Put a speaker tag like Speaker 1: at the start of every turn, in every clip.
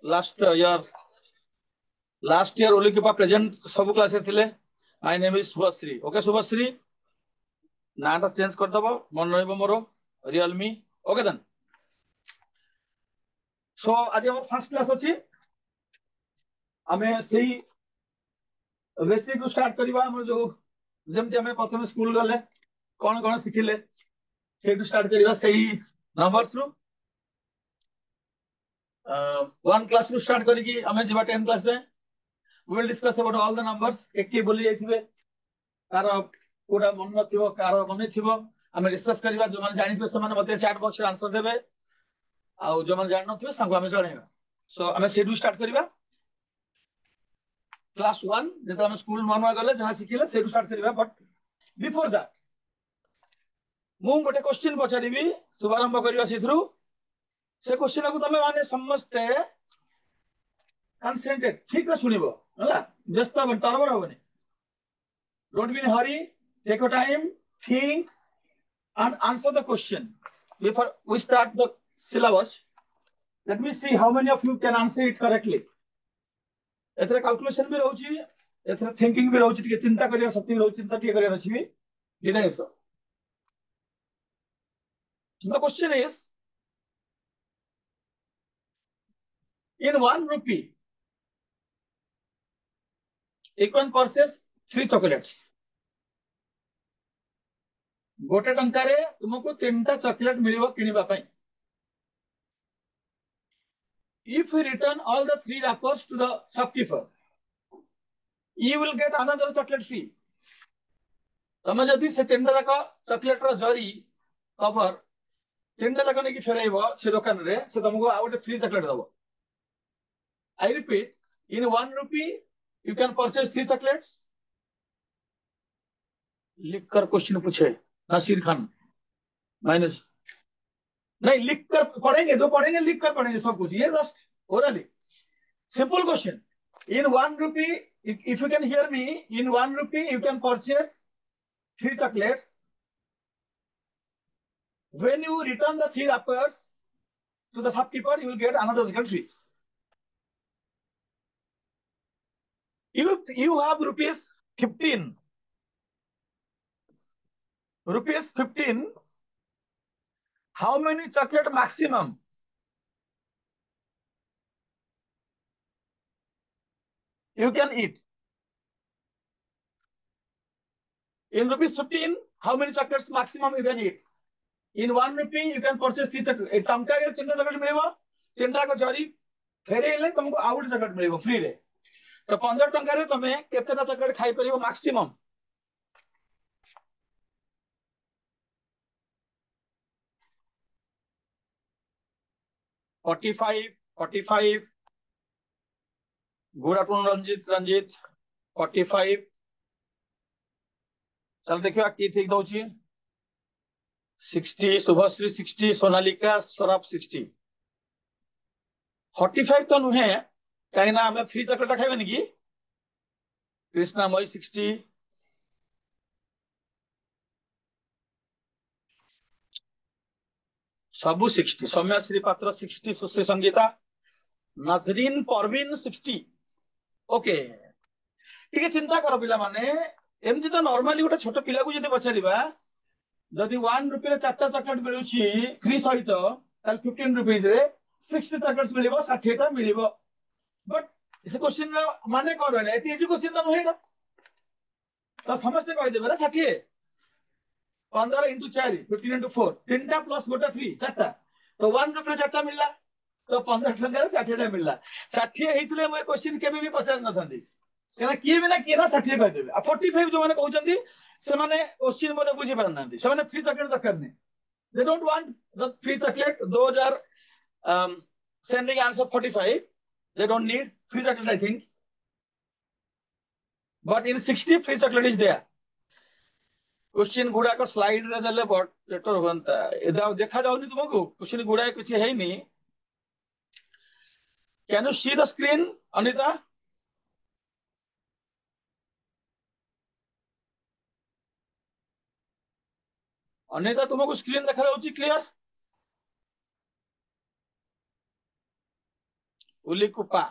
Speaker 1: Last year ओलिकिपा present सब class रे my name is Shubhashree okay Shubhashree नाटा चेंज कर दबो मन रहबो मोर रियलमी ओके देन सो आज हम फर्स्ट क्लास अछि हमें सही बेसिक टू स्टार्ट करबा हम जो जेमति हमें प्रथम स्कूल गले कोन कोन सिखिले से टू स्टार्ट करबा सही नंबर्स रो वन क्लास टू स्टार्ट करिकी हमें जिबा 10 क्लास रे we will discuss about all the numbers एके बोली जाइथिबे कार कोडा मन नथिबो कार मन थिबो हमें डिस्कस करबा जो मन जानि से माने मते चैट बॉक्स रे आंसर देबे आ जो मन जानि नथिबे संग हमें जणेबा सो हमें सेडू स्टार्ट करबा क्लास 1 जेता हम स्कूल मनवा गले जहां सिखिले सेडू स्टार्ट करबा बट बिफोर दैट मु गोटे क्वेश्चन पछारिबी शुभारंभ करबा सेथरु से क्वेश्चन को तमे माने समस्त कंसंट्रेट ठीक से सुनिबो हला व्यस्त बन तरबर होबनी don't be in hurry take your time think and answer the question before we start the syllabus. Let me see how many of you can answer it correctly. एथरे कैलकुलेशन भी रहउची एथरे थिंकिंग भी रहउची के चिंता करिया शक्ति रहउची चिंता टिके करिया अछि भी Dinesh the question is in 1 rupee you can purchase 3 chocolates गोटे टंका रे तुमको 3टा चॉकलेट मिलिबो किनिबा पई if you return all the 3 wrappers to the shopkeeper you will get another chocolate free तमे जदी से 3टा तक चॉकलेट रो जरी कवर 3टा तक नेकी फेराइबो से दुकान रे से तुमको आ गोटे फ्री चॉकलेट दबो I repeat in 1 rupee you can purchase 3 chocolates लिख कर क्वेश्चन पूछे नासिर खान माइनस नहीं लिख कर पढ़ेंगे जो पढ़ेंगे लिख कर पढ़ेंगे सब कुछ ये just orally simple question in 1 rupee if you can hear me in 1 rupee you can purchase 3 chocolates when you return the 3 wrappers to the shopkeeper you will get another chocolate free you have rupees 15 how many chocolate maximum you can eat in rupees 15 how many chocolates maximum you can eat in 1 rupee you can purchase 3 chocolate एक टंका के 3 chocolate मिलेबो 3टा को जरी फेरेले तुमको out chocolate मिलेबो free रे तो 15 टंका रे तमे केतेटा chocolate खाइ परिबो maximum Forty-five. Good afternoon, Ranjit. 45. चल देखियो की ठीक दउची 60 शुभश्री 60 सोनालिका सराफ 60 45 तो नुहे कहीं ना हमें फ्री चॉकलेट खाइबे नि की कृष्णामयी 60 सबु 60 सौम्यश्री पात्र 60 सुश्री संगीता नजरीन परवीन 60 ओके ठीक है चिंता करो पिला माने एमजी तो नॉर्मली गोटे छोट पिला को जदी पछारिबा जदी 1 रुपए रे 4टा चॉकलेट मिलुची फ्री सहित ताल 15 रुपीस रे 60 चॉकलेट्स मिलिबो 60 टा मिलिबो बट इस क्वेश्चन रो माने कर रहले एती इजी क्वेश्चन तो नहेडा तो समझ कहि देबे रे 60 15 into 4 15 into 4 3टा प्लस गोटा फ्री 4टा तो 1 रुपए 4टा मिलला तो 15 टका रे 60 टा मिलला 60 हेइतले मैं क्वेश्चन केबे भी पचार न थांदी केना किए बिना किए ना 60 कहि देबे आ 45 जो माने कहउचंदी से माने क्वेश्चन मते बुझी पार नांदी से माने फ्री चॉकलेट दरकार नै they don't want the free chocolate those are sending answer 45 they don't need free chocolate I think but in 60 free chocolate is there question गुडा का स्लाइड रे देले बेटर होंता एदा देखा जाउनी तुमको क्वेश्चन गुडा किछि हेइनी can you see the screen Anita Anita तुमको स्क्रीन देखा जाउची clear Ulikupa.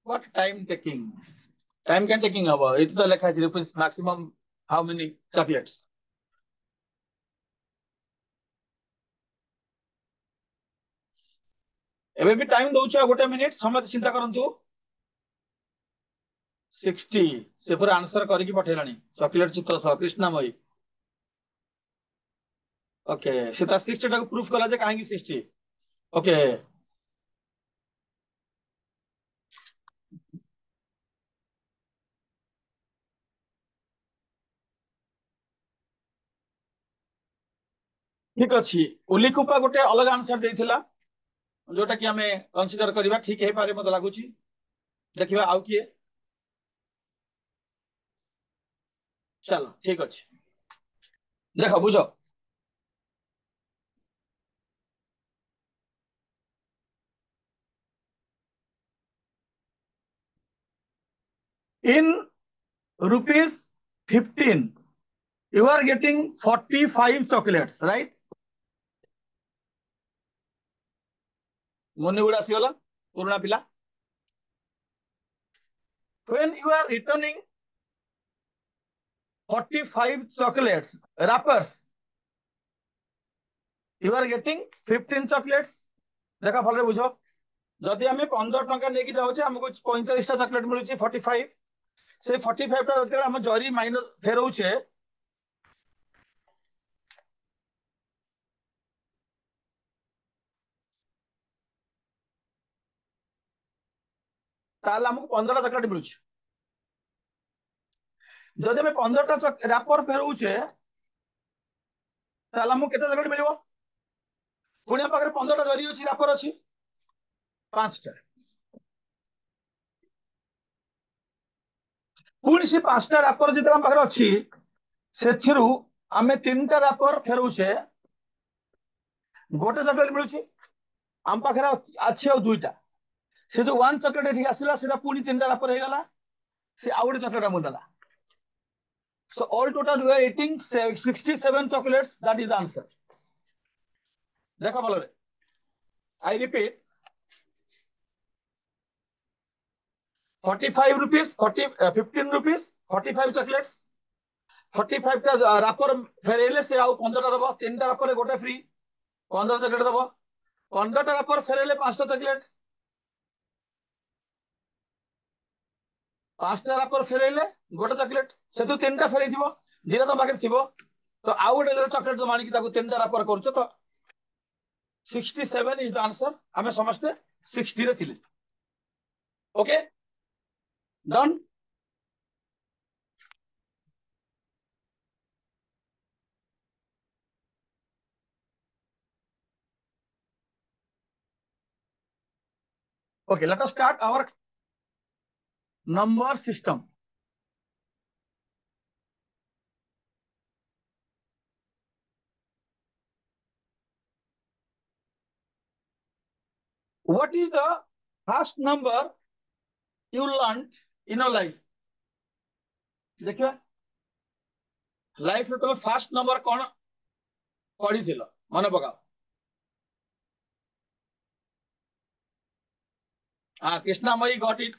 Speaker 1: What time taking? Time can taking about. It is the lekha rupees maximum. How many chocolates? ଏବେ ବି ଟାଇମ ଦଉଛି ଆଉ 1 ମିନିଟ ସମସ୍ତେ ଚିନ୍ତା କରନ୍ତୁ 60 ସେ ପୁରା ଆନ୍ସର କରିକି ପଠେଇଲାଣି ଚକୋଲେଟ ଚିତ୍ର ସହ କୃଷ୍ଣାମୟୀ ଓକେ ସେ ତା 60 ଟାକୁ ପ୍ରୁଫ କଲା ଯେ କାହିଁକି 60 ଓକେ ଠିକ ଅଛି ଉଲିକୁପା ଗୋଟେ ଅଲଗା ଆନ୍ସର ଦେଇଥିଲା ଯୋଉଟା କି ଆମେ କନସିଡର କରିବା ଠିକ ହେଇପାରେ ମତେ ଲାଗୁଛି ଦେଖିବା ଆଉ କିଏ ଚାଲ ଠିକ ଅଛି ଦେଖ ବୁଝ in rupees 15 you are getting 45 chocolates right ମନେ ଗୁଡା ଆସିଗଲା ପୁରୁଣା ପିଲା when you are returning 45 chocolates wrappers you are getting 15 chocolates देखा भलरे बुझ जदि आम 15 टंका लेके जाऊे आमको 45 चॉकलेट मिलूँ 45 से 45 टा जब आम जरी माइनस फेरौचे ताले आमको 15 टा चॉकलेट मिलूँ जदि आम 15 टा रैपर फेरौचे ताले आमको केते चॉकलेट मिलिबो पुणी आम पाखरे 15 टा जरी अछि रैपर अछि 5 टा पुणी से 5 टा रैपर जिते आम पाखरे अछि सेथिरु आमे 3 टा रैपर फेरौचे गोटे चॉकलेट मिलूँ आम पाखरे अछि और 2टा से जो 1 चॉकलेट एठी आसिला सेटा पुणी 3 टा रैपर हे गला से आउट चॉकलेट आम दला so all total we are eating 67 chocolates that is the answer देखा भलो रे I repeat 45 rupees 15 rupees 45 chocolates 45 टा रैपर फेरेले से आउ 15 टा दबो 3 टा रैपर गोटे फ्री 15 चॉकलेट दबो 15 टा रैपर फेरेले 5 टा चॉकलेट 5 टा रैपर फेरेले गोटे चॉकलेट से तू 3 टा फेरै थिबो धीरे तो बाकी थिबो तो आउ गोटे चॉकलेट मानिक ताको 3 टा रैपर करछो तो 67 is the answer हमें समझते 60 रे थिले okay done okay let us start our number system what is the first number you learned in your life देखिए लाइफ रे तुम फर्स्ट नंबर कौन पढ़ी थिलो मन पकाओ Krishnamayi got it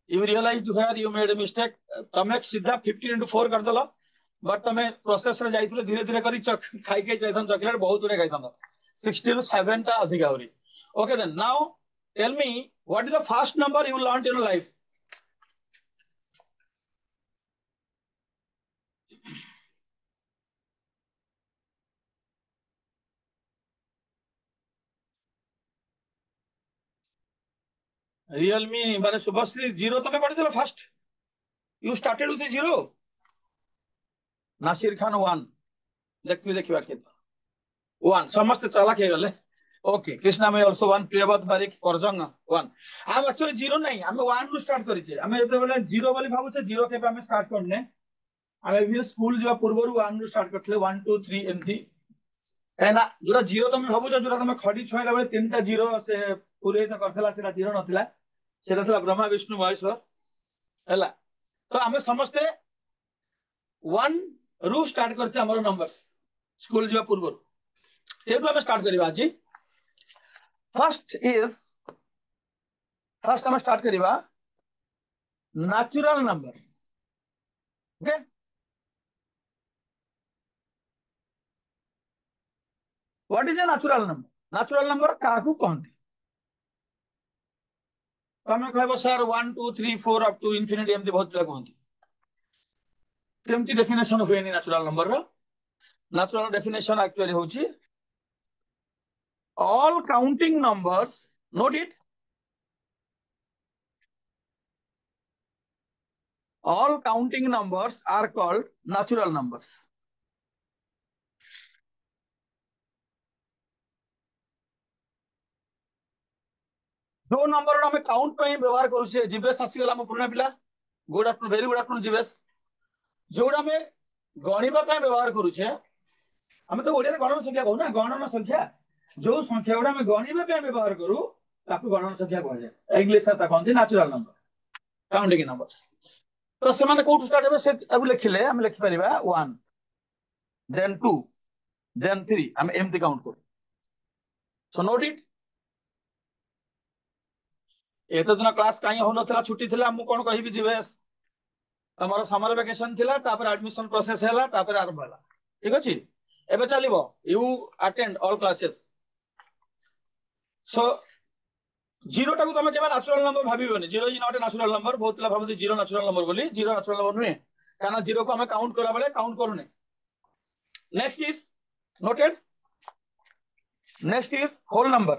Speaker 1: you realized where you made a mistake तमे सीधा 50 into 4 कर दलो बट तमे प्रोसेस रे जाइथिले धीरे धीरे करी खाई के जाइथन चॉकलेट बहुत रे खाइथन 60 ରୁ 7 टा अधिक आउरी okay then now tell me what is the first number you learned in your life realme माने शुभश्री 0 तमे पढ़िथिलो first you started with 0 Nasir Khan 1 देखिबा के 1 समस्त चालाक हे गले ओके कृष्णा में आल्सो 1 प्रियवत बारिक करजंग 1 हम एक्चुअली 0 नहीं हम 1 रू स्टार्ट करिचे हम एते बेले 0 बोली भाबुचे 0 के हम स्टार्ट करने हम भी स्कूल जवा पूर्व रू 1 रू स्टार्ट करथले 1 2 3 एमथी एना जोरा 0 तमे भाबुचे जोरा तमे खडी छोइला बेले 3 टा 0 से पूरे तो करथला सेटा 0 नथिला सेटा थला ब्रह्मा विष्णु महेश्वर हैला तो हमें समझते 1 रू स्टार्ट करछे हमर नंबर्स स्कूल जीवा पूर्व सेठु हम स्टार्ट करिवा आज फर्स्ट हम स्टार्ट करिवा natural number okay what is a natural number काकू कहंती तमे कहबो सर 1 2 3 4 अप टू इंफिनिटी एमती बहुत पिला कहंती केमती डेफिनेशन होएनी नेचुरल नंबर रो नेचुरल डेफिनेशन एक्चुअली होची all counting numbers note it all counting numbers are called natural numbers जो नंबर हमें काउंट पे व्यवहार करू छे जीवेश आसीगला हम पुराना पिला good afternoon very good afternoon Jeevesh जोड़ा हमें गणिबा पे व्यवहार करू छे हमें तो ओडिया रे गणन संख्या कहू ना गणन संख्या जो संख्या गुड़ा हमें गणिबा पे व्यवहार करू ताकू गणन संख्या कहल जाय इंग्लिश ता कहंती नेचुरल नंबर काउंटिंग नंबर्स तो से माने कोठु स्टार्ट हेबे से अब लिखिले हम लिखि परिबा 1 then 2 then 3 हम एमती काउंट करू सो नोट इट एत दिन क्लास काई हो नथला छुट्टी थिला मु कोन कहिबी जीवेश तमरो समर वेकेशन थिला तापर एडमिशन प्रोसेस हैला तापर आरंभ हैला ठीक अछि एबे चलिबो you attend all classes so zero टाकू तमे केबे नेचुरल नंबर भाबिबोनी zero is not a natural number बहुत ला भाबती जीरो नेचुरल नंबर बोली जीरो नेचुरल नंबर नुहे काना जीरो को हमें काउंट करा बेले काउंट करूने next is noted next is whole number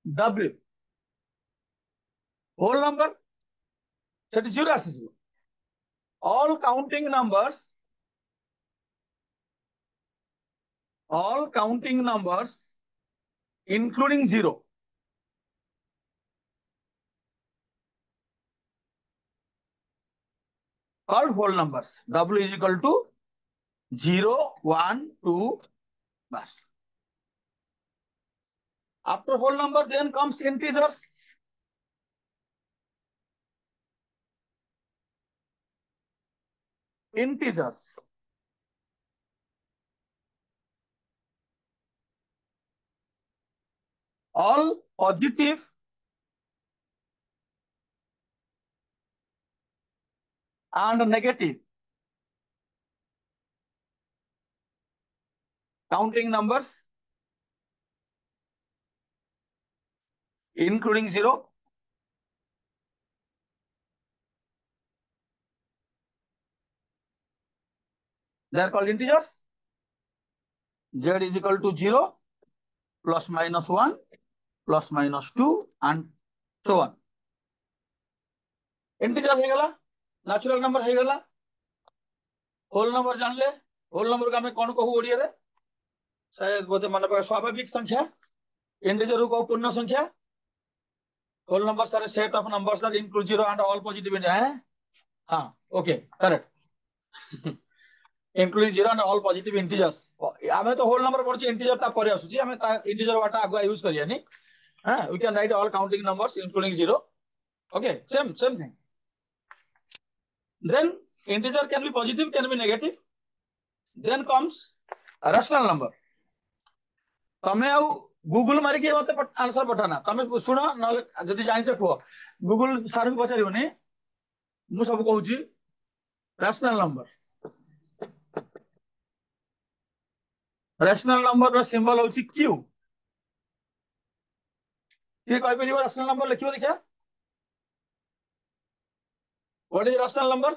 Speaker 1: W whole number set zero आसी all counting numbers including zero called whole numbers W is equal to 0 1 2 bas after whole number then comes integers all positive and negative counting numbers including zero they are called integers z is equal to 0 plus minus 1 plus minus 2 and so on integer हो गला natural number हो गला whole number जानले whole number का हमें कौन कहू ओडिया रे शायद बोते मन पा स्वाभाविक संख्या इंटीजर को पूर्ण संख्या होल नंबर सारे set of numbers that include zero and all positive है हां okay correct including zero and all positive integers हमें तो होल नंबर पड़छ इंटीजर ता परे आसुची हमें ता इंटीजर वाटा आगु यूज करियानी हां we can write all counting numbers including zero okay same thing then integer can be positive can be negative then comes a rational number तमे आउ गूगल मारी के मते आंसर पठाना तमे सुनो न जदी जानि छ को गूगल सर को पचारिबोनी मु सब कहूची rational number रो सिंबल होची q के कहि परिबो rational number लिखिबो देखा what is rational number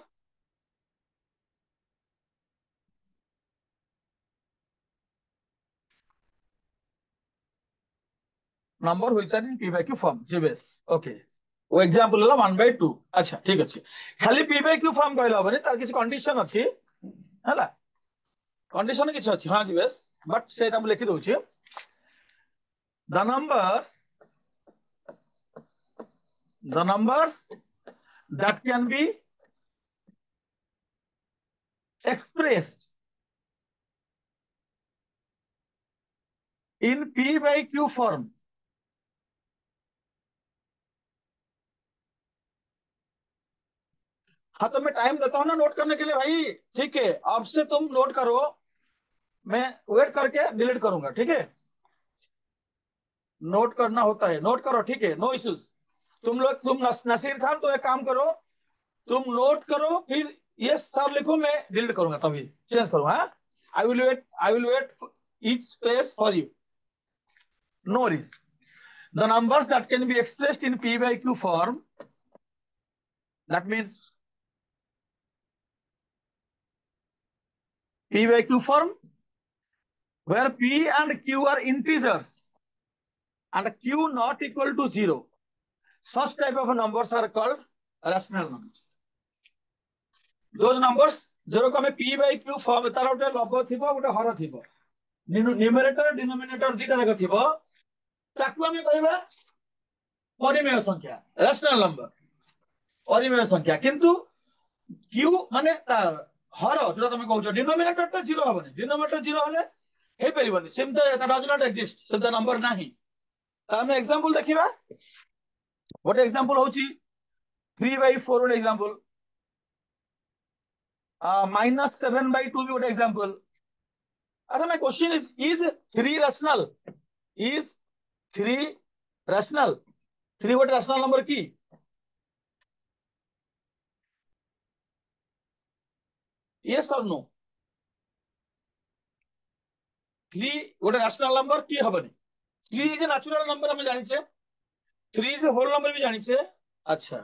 Speaker 1: which are in p by q form Jeevesh okay वो एग्जांपल हला 1/2 अच्छा ठीक अछि खाली p by q फॉर्म कहला बने तार किछ कंडीशन अछि हला कंडीशन किछ अछि हां जीवेश बट सेटा हम लिखि दोछि the numbers that can be expressed in p by q form हाँ तो मैं टाइम देता हूँ ना नोट करने के लिए भाई। ठीक है, अब से तुम नोट करो, मैं वेट करके डिलीट करूंगा, ठीक है। नोट करना होता है, नोट करो, ठीक है, नो इश्यूज। नसीर खान, तो एक काम करो, तुम नोट करो, फिर ये सर लिखो, मैं डिलीट करूंगा, तभी चेंज करूंगा। I will wait each space for you. No worries. The numbers that can be expressed in P by Q form, that means P by Q form, where P and Q are integers and Q not equal to 0. Such type of numbers are called rational numbers. Those numbers जो को हमें P by Q form तार गोटे लघु थिबो गोटे हर थिबो, numerator denominator दुईटा जाक थिबो, ताकू हमें कहबा परिमेय संख्या, रैशनल नंबर, परिमेय संख्या। किंतु Q माने तार हर जो तुम कहउछ डिनोमिनेटर तो 0 हबनी, डिनोमिनेटर 0 हले हे परिबनी, सेमता एटा डज नॉट एग्जिस्ट, सेमता नंबर नाही। ता हम एग्जांपल देखिबा, गोटे एग्जांपल होची 3/4 गोटे एग्जांपल, -7/2 भी गोटे एग्जांपल। अच्छा, my question is 3 rational? Is 3 rational? 3 गोटे rational number की? Yes or no? 3 गोटे rational number की हबनी? 3 is a natural number हमें जानी छे, 3 is a whole number भी जानी छे। अच्छा,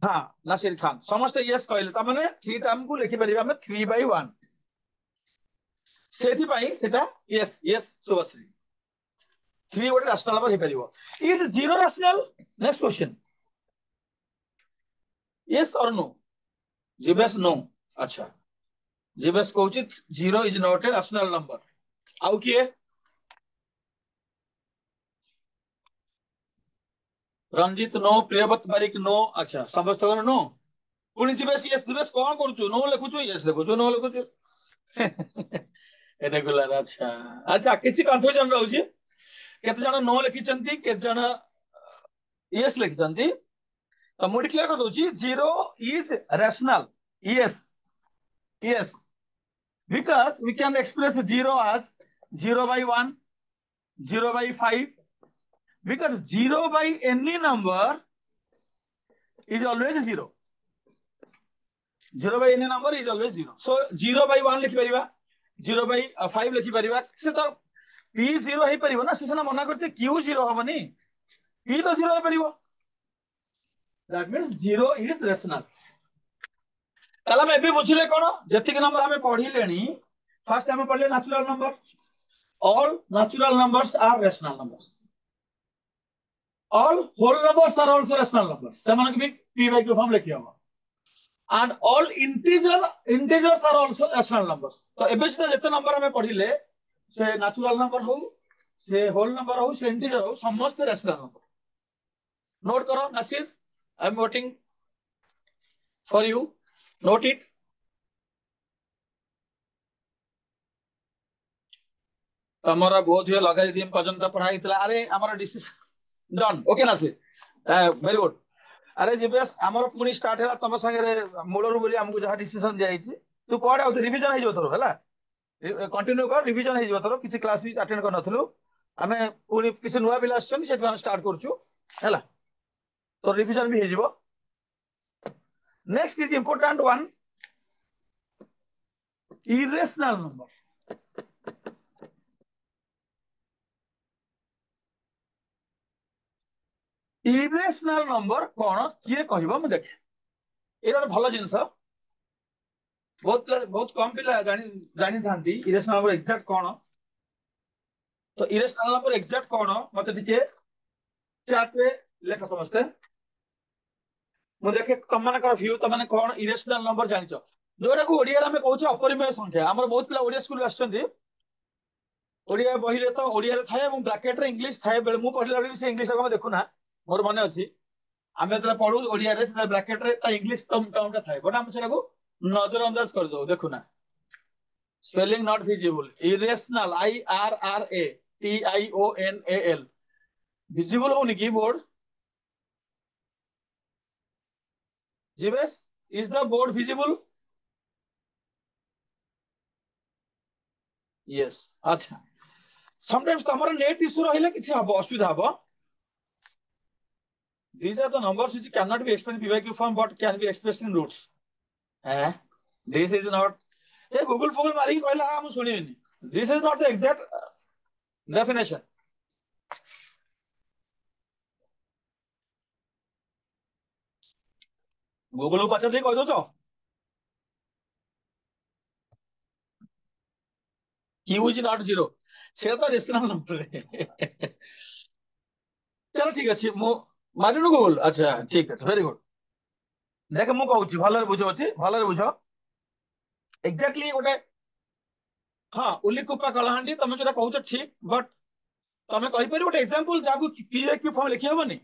Speaker 1: हाँ नासिर खान समस्त yes कहले, ता माने 3 टा हमको लिखि परिबा हम 3/1, सेथि पई सेटा yes yes शुभश्री। 3 गोटे rational number हे परिबो। Is 0 rational? Next question. Yes or no? Jeevesh no. अच्छा, Jeevesh कहउची 0 is not a rational number। आउ किए? Ranjit no, Priyabrata Barik no. अच्छा, समस्त नो। पुणी जीवेश यस, जीवेश कौन करूछु? नो लिखुछु, यस लिखुछु, नो लिखुछु। रेगुलर। अच्छा अच्छा, किसी कंफ्यूजन रहउची, केते जण नो लिखिचंती, केते जण यस लिखिचंती। तो मु डिक्लेयर कर दोची 0 is rational। Yes, yes, because we can express 0 as 0/1, 0/5, because 0 by any number is always 0, 0 by any number is always 0। so 0/1 लिखि परिबा, 0/5 लिखि परिबा, से तो p 0 हे परिबो ना, से ना मना करछे q 0 हबनी, p तो 0 हे परिबो, that means 0 is rational। ताला हम एबे बुझिले कोन, जतिक नंबर हमें पढी लेनी, फर्स्ट हमें पढले natural number, all natural numbers are rational numbers, all whole numbers are also rational numbers, से माने कि p by q फॉर्म लिखि हबो, and all integers are also rational numbers। तो एबे से जते नंबर हमें पढिले, से नेचुरल नंबर हो, से होल नंबर हो, से इंटीजर हो, समस्त रैशनल नंबर। नोट करो Nasir, I am waiting for you, note it. तमरा बहुत ही लगारिथम पर्यंत पढ़ाई थिला, अरे हमर decision done, okay Nasir, very good. अरे जीवेश हमर पुनी स्टार्ट हैला तम संगे मूलरू बोली हमको जहा डिसीजन दिया हिची, तू पढ़ आ रिवीजन हे जो तोर हैला, कंटिन्यू कर, रिवीजन हे जो तोर, किसी क्लास भी अटेंड कर नथलु, हमें पुनी किसी नुवा पिला आछन, सेठ हम स्टार्ट करछु हैला, तो रिवीजन भी हे जीवो। Next is important one, irrational number। irrational number कौन किए कहबो मु देखे, एरा भलो जिंस, बहुत कम पिला जानी थांती irrational number एग्जैक्ट कौन। तो irrational number एग्जैक्ट कौन मते टिके चैट पे लेख समझते, मु देखे तुम मानकर व्यू, तुम माने कौन irrational number जानिचो, जोरा को ओडिया रे हम कहउछ अपरिमेय संख्या। हमर बहुत पिला ओडिया स्कूल आछंती, ओडिया बही रे तो ओडिया रे थाए এবং ब्रैकेट रे इंग्लिश थाए, बेल मु पढिला बेले से इंग्लिश को देखु ना, मोर मने अछि आमे तले पढु ओडिया रे, से ब्रैकेट रे ता इंग्लिश टर्म टर्म रे थाए, बट हम सेरा को नजरअंदाज कर दो, देखु ना। Spelling not visible, irrational, IRRATIONAL, visible होनी keyboard Jivesh. Is the board visible? Yes. अच्छा. Sometimes तमर net issue रहिले किछि हबो असुविधा हबो. These are the numbers which cannot be explained in PYQ form but can be expressed in roots. Eh? This is not. A Google फोगल मारी कहला हम सुनिनी. This is not the exact definition. Google को पचा दे कह दो Q is not zero. सेटा तो rational number है. चलो ठीक अछि मो मारिनु Google. अच्छा ठीक है वेरी गुड. देख मु कहूची भलरे बुझो अछि भलरे बुझो. एक्जेक्टली गोटे हाँ उलिकुपा कलाहांडी तमे जोटा कहूछ ठीक बट तमे कहि परिबो गोटे एग्जांपल जाकू PYQ फॉर्म लिखि हबनी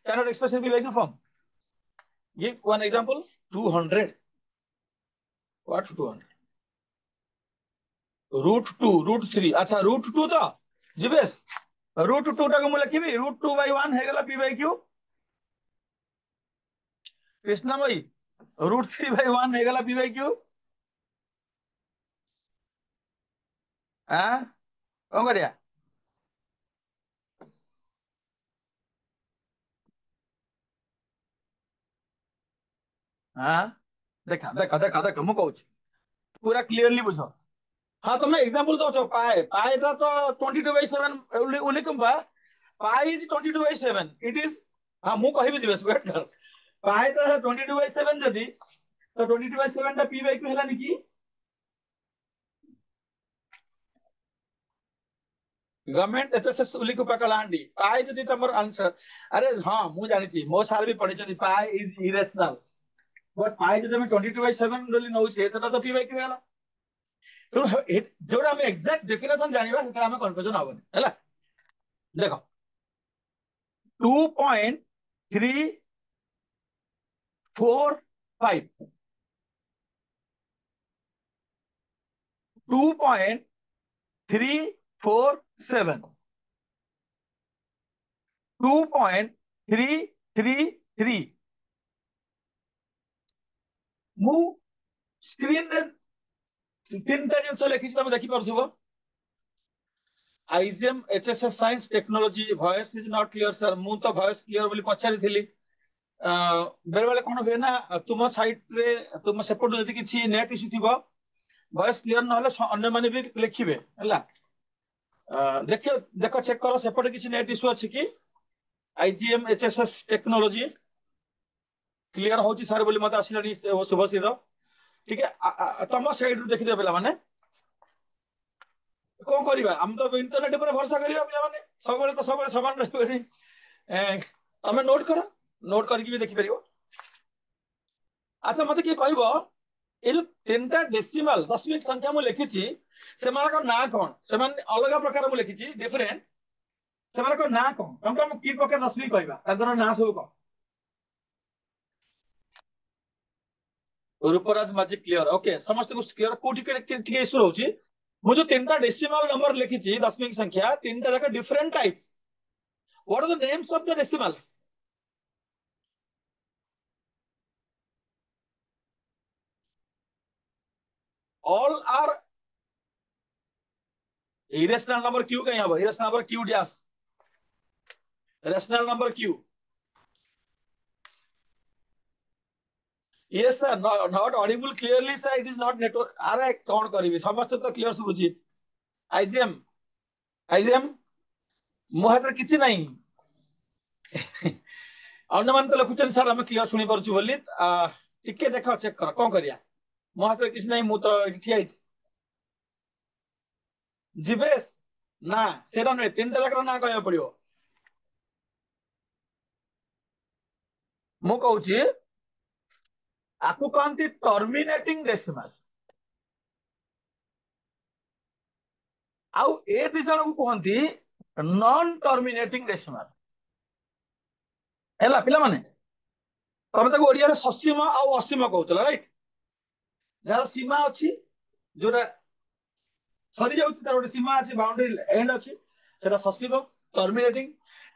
Speaker 1: cannot express in PYQ form. Give one example. 200. What 200? Root 2, root 3. अच्छा root 2 तो जीवेश root 2 टाको मु लिखिबी root 2 by 1 हे गला PYQ. कृष्णा भाई root 3 by 1 हे गला PYQ. हां कौन करिया हां देखा देखा देखा देखा मु कहूछ पूरा क्लियरली बुझो. हाँ तुम्हें एग्जांपल दो पाए पाए ता तो 22/7 उलिकुंबा पाई इज 22/7 इट इज. हाँ मु कहिबी जीवेश वेट कर. पाए तो 22/7 जदी तो 22/7 टा PYQ हेलानी की गवर्नमेंट एचएसएस उलिकुपा कलाहांडी पाए जदी तमर आंसर. अरे हाँ मु जानि छी मो सार भी पढि छथि पाए इज इरेशनल बट पाए जदी हम 22/7 डोली नौ छे तो PYQ हेला. तो जोड़ा हम एग्जैक्ट डेफिनेशन जानिबा सेटा हम कन्फ्यूजन होबनी हैला. देखो 2.345 2.347 2.333 मु स्क्रीन रे तीनटा जिनस लिखि तमे देखि परथुबो. IGM HSS science technology voice is not clear sir. मु तो वॉइस क्लियर बोली पछारी थिली. बेले बेले कोन होय ना तुम साइट रे तुम सेपट जदी किछि नेट इश्यू थिबो वॉइस क्लियर न होले अन्य माने भी लिखिबे हैला. देखियो देखो चेक करो सेपट किछि नेट इश्यू अछि कि. आईजीएम एचएसएस टेक्नोलॉजी क्लियर होची सर बोली मते आसिलानी शुभश्री रो. ठीक है तुम साइड रू देखि दे बेला माने कौन करवा आम तो इंटरनेट पर भरोसा करवा पिला माने सब समान रहबनी. तमे नोट करो नोट करके भी देखि परिबो. अच्छा मते की कहबो ए जो तीनटा डेसिमल दशमिक संख्या मु लिखिछि सेमानक ना कोन सेमान अलग प्रकार मु लिखिछि डिफरेंट सेमानक ना कोन तमका मु की प्रकार दशमिक कहबा तादर ना सब कोन. रूपराज मैजिक क्लियर ओके समस्त को क्लियर कोठी के इशू होची. मु जो तीनटा डेसिमल नंबर लिखिछि दशमिक संख्या तीनटा जाक different types. What are the names of the decimals? All are irrational number q कहीं हबो irrational number q dash rational number q. yes sir not audible clearly sir it is not network. अरे कौन करिवि समस्त तो clear सुबुची. IgM IgM मो हाथ किछि नाही. अन्य मान तो लिखुचन सर हम क्लियर सुनी परछु बोली टिके देखो चेक कर कोन करिया मो हाथ किछि नाही मु तो ठिया छि. जीवेश ना सेरा नै तीनटा जाकर ना कहया पड़ियो. मु कहूची आकु कहंती टर्मिनेटिंग डेसिमल आउ ए दि जन को कहंती नॉन टर्मिनेटिंग डेसिमल हैला पिला माने तमे ताको ओडिया रे ससीम आ असीम कहउतला राइट. जार सीमा अछि जोरा सरी जाउछि तार ओटे सीमा अछि बाउंड्री एंड अछि सेटा ससीम टर्मिनेटिंग.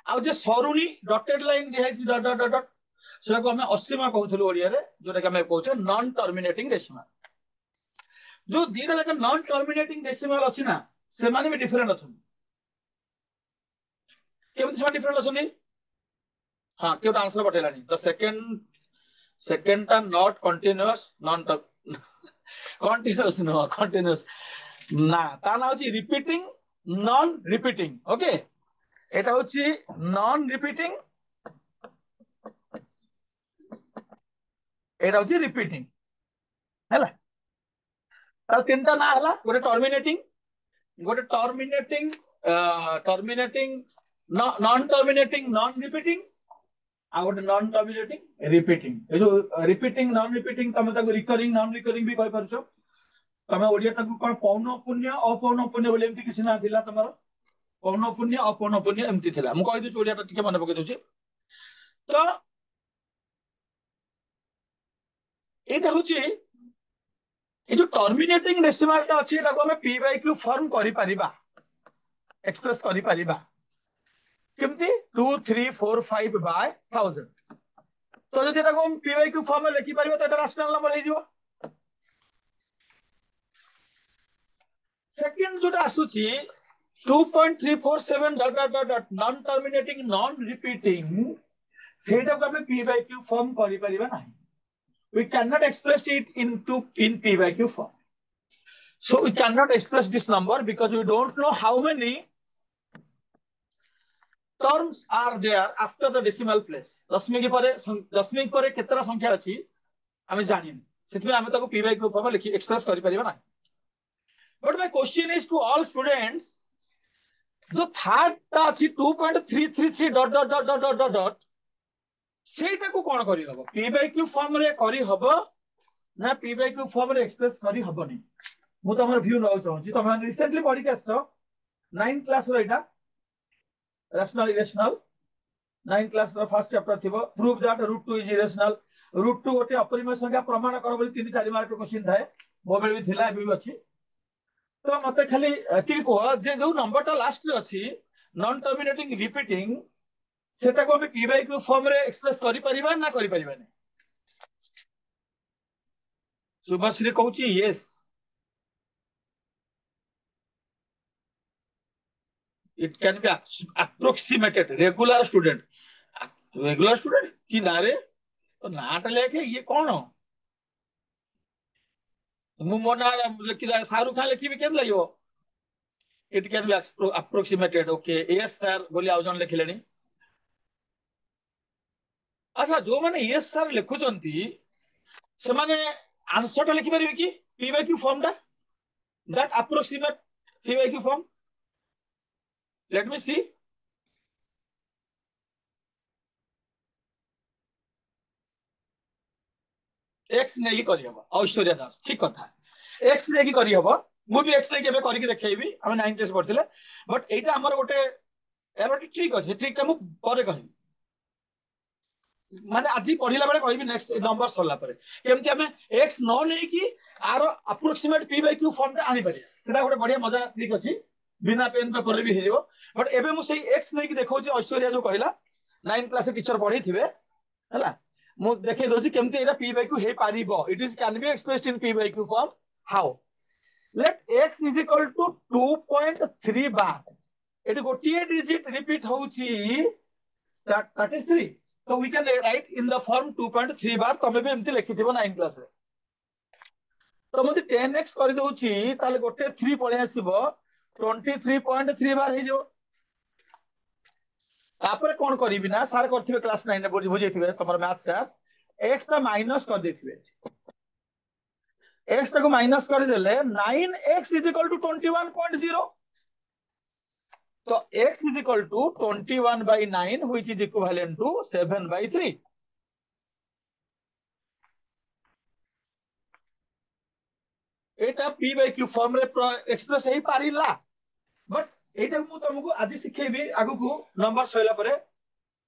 Speaker 1: आ जे सरुनी डॉटेड लाइन दिहाइछि डॉट डॉट डॉट सेटा को हमें असीमा कहउथलु ओडिया रे जोटा कि हमें कहउछे नॉन टर्मिनेटिंग डेसिमल। जो दीटा लगा नॉन टर्मिनेटिंग डेसिमल अछि ना से माने भी डिफरेंट अछन। केमति से डिफरेंट अछन? हां केउ आंसर बटेलानी द सेकंड टा not continuous non continuous no continuous ना ता ना होची रिपीटिंग नॉन रिपीटिंग। ओके एटा होची नॉन रिपीटिंग एटा होची रिपीटिंग हैला। ता तीनटा ना हला गोटे terminating terminating non terminating non repeating आ गोटे नॉन टर्मिनेटिंग रिपीटिंग। ए जो रिपीटिंग नॉन रिपीटिंग तमे ताको रिकरिंग नॉन रिकरिंग भी कहि परछो। तमे ओडिया ताको कोन पौन पुण्य अपौन पुण्य बोले एमती किछ ना थिला तमरो पौन पुण्य अपौन पुण्य एमती थिला। मु कहि दु ओडिया ता टिके मन पके दउची। तो एटा होची ए जो टर्मिनेटिंग डेसिमल ता अछि एटा को हमें p बाय q फॉर्म करि परिबा एक्सप्रेस करि परिबा केमती 2 3 4 5 बाय 1000। तो जदि एटा को हम p बाय q फॉर्म में लिखि परिबा त एटा रैशनल नंबर हे जिवो। सेकंड जोटा आसुची 2.347 dot dot dot non terminating non repeating सेटा को हमें p बाय q फॉर्म करि परिबा नाही। We cannot express it in p by q form. So we cannot express this number because we don't know how many terms are there after the decimal place. दशमिक परे केतरा संख्या अछि हमें जानिन सेतमे हमें ताको p by q फॉर्म लिखि express करि परिबा ना। But my question is to all students जो थर्ड ता अछि 2.333 dot dot dot dot dot dot सेटा को कोन करि हबो p by q फॉर्म रे करि हबो ना p by q फॉर्म रे एक्सप्रेस करि हबोनी। मु तमर व्यू नौ चाहूची तमे रिसेंटली पढी के आछो 9th क्लास रो एटा रैशनल इरेशनल 9th क्लास रो फर्स्ट चैप्टर थिबो prove that root 2 is irrational. Root 2 गोटे अपरिमेय संख्या प्रमाण कर बोली 3 4 मार्क क्वेश्चन थाए मो बेल भी थिला एबी भी अछि। तो मते खाली की को जे जो नंबर टा लास्ट रे अछि नॉन टर्मिनेटिंग रिपीटिंग सेटा को हम p by q फॉर्म रे एक्सप्रेस करि परिबा ना करि परिबा नै? सुभाश्री कहूची yes it can be approximated regular student की ना रे तो नाटा लेके ये कौन मु मो ना लिखि शाहरुख खान लिखि केन लागियो it can be approximated। Okay yes sir बोली आउ जन लिखिलेनी। अच्छा जो माने यस सर लिखुचंती से माने आंसर टा लिखि परिबे की p by q फॉर्म टा that approximate p by q form let me see। x नेकी करी हबो ऐश्वर्या दास ठीक कथा x नेकी करी हबो मु भी x नेकी केबे करी के देखेबी हम 9 टेस्ट पढ़थिले बट एटा हमर गोटे एरो ट्रिक अछि ट्रिक टा मु परे कहि माने आजी पढिला बेले कहबी नेक्स्ट नंबर सरला परे केमति हमें x न नै की आरो approximate p by q form टा आनी परिया सेटा गोटे बढ़िया मजा ट्रिक अछि बिना पेन पेपर भी हेजिवो। बट एबे मु सेही x नै की देखौची ऐश्वर्या जो कहला 9 क्लास टीचर पढी थिबे हला मु देखै दोची केमति एटा p by q हे पारिबो it is can be expressed in p by q form how let x is equal to 2.3 bar एटी गोटिए डिजिट रिपीट होउची दैट इज 3 तो we can write in the form 2.3 bar तमे भी एमती लिखिथिबो 9 class रे तो मते 10x करि दोउची ताले गोटे 3 पळे आसीबो 23.3 बार हे जो तापर कोन करिबि ना सर करथिबे क्लास 9 रे बुझेथिबे तमर मैथ सर x टा माइनस कर देथिबे x टा को माइनस कर देले 9x इज इक्वल टू 21.0 तो x is equal to 21/9 which is equivalent to 7/3। एटा p by q फॉर्म रे एक्सप्रेस हे पारिला बट एटा मु तुमको आज सिखेबी आगु को नंबर सइला परे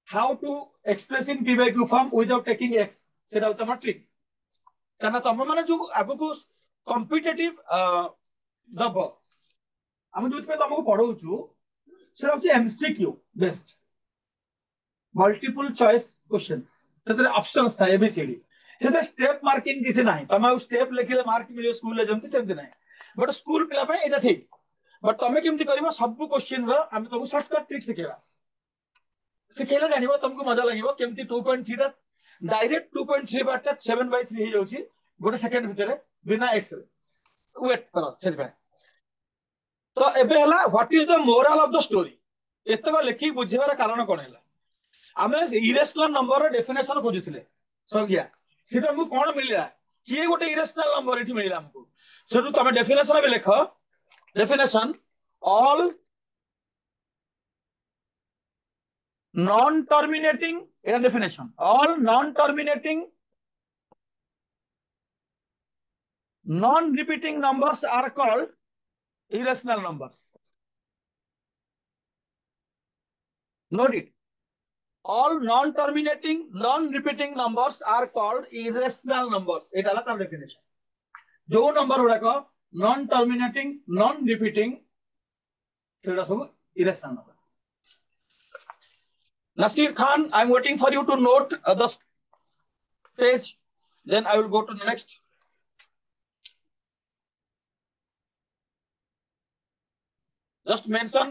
Speaker 1: how to express in p by q form without taking x सेटा होता ट्रिक काना तुम माने जो आगु को कॉम्पिटिटिव दब हम जो पे तुमको पढौछु सेटा होची MCQ based multiple choice questions से ऑप्शंस था एबीसीडी से स्टेप मार्किंग किसी ना तुम स्टेप लिखिले मार्क मिले स्कूल जमती सेमती ना बट स्कूल पिला पे एटा ठीक बट तुम केमती करबो सब क्वेश्चन रो हम तुमको शॉर्टकट ट्रिक सिखेबा सिखेले जानिबो तुमको मजा लागिबो केमती 2.3 टा डायरेक्ट 2.3 बाटा 7/3 हे जाउची गोटे सेकंड भितरे बिना एक्स रे वेट करो से तो एबे हला what is the moral of the story एतक लेखि बुझेबार कारण कोन हला आमे इरेशनल नंबर डेफिनेशन खोजुथिले संज्ञा सेटा हमको कोन मिलिला किए गोटे इरेशनल नंबर एठी मिलिला हमको सेटु तमे डेफिनेशन बे लेखो डेफिनेशन ऑल नॉन टर्मिनेटिंग एटा definition all non terminating non repeating numbers are called irrational numbers note it all non terminating non repeating numbers are called irrational numbers eta la ta definition जो number गुड़ाक non terminating non repeating सेटा सब irrational number Nasir Khan I am waiting for you to note the page then I will go to the next just mention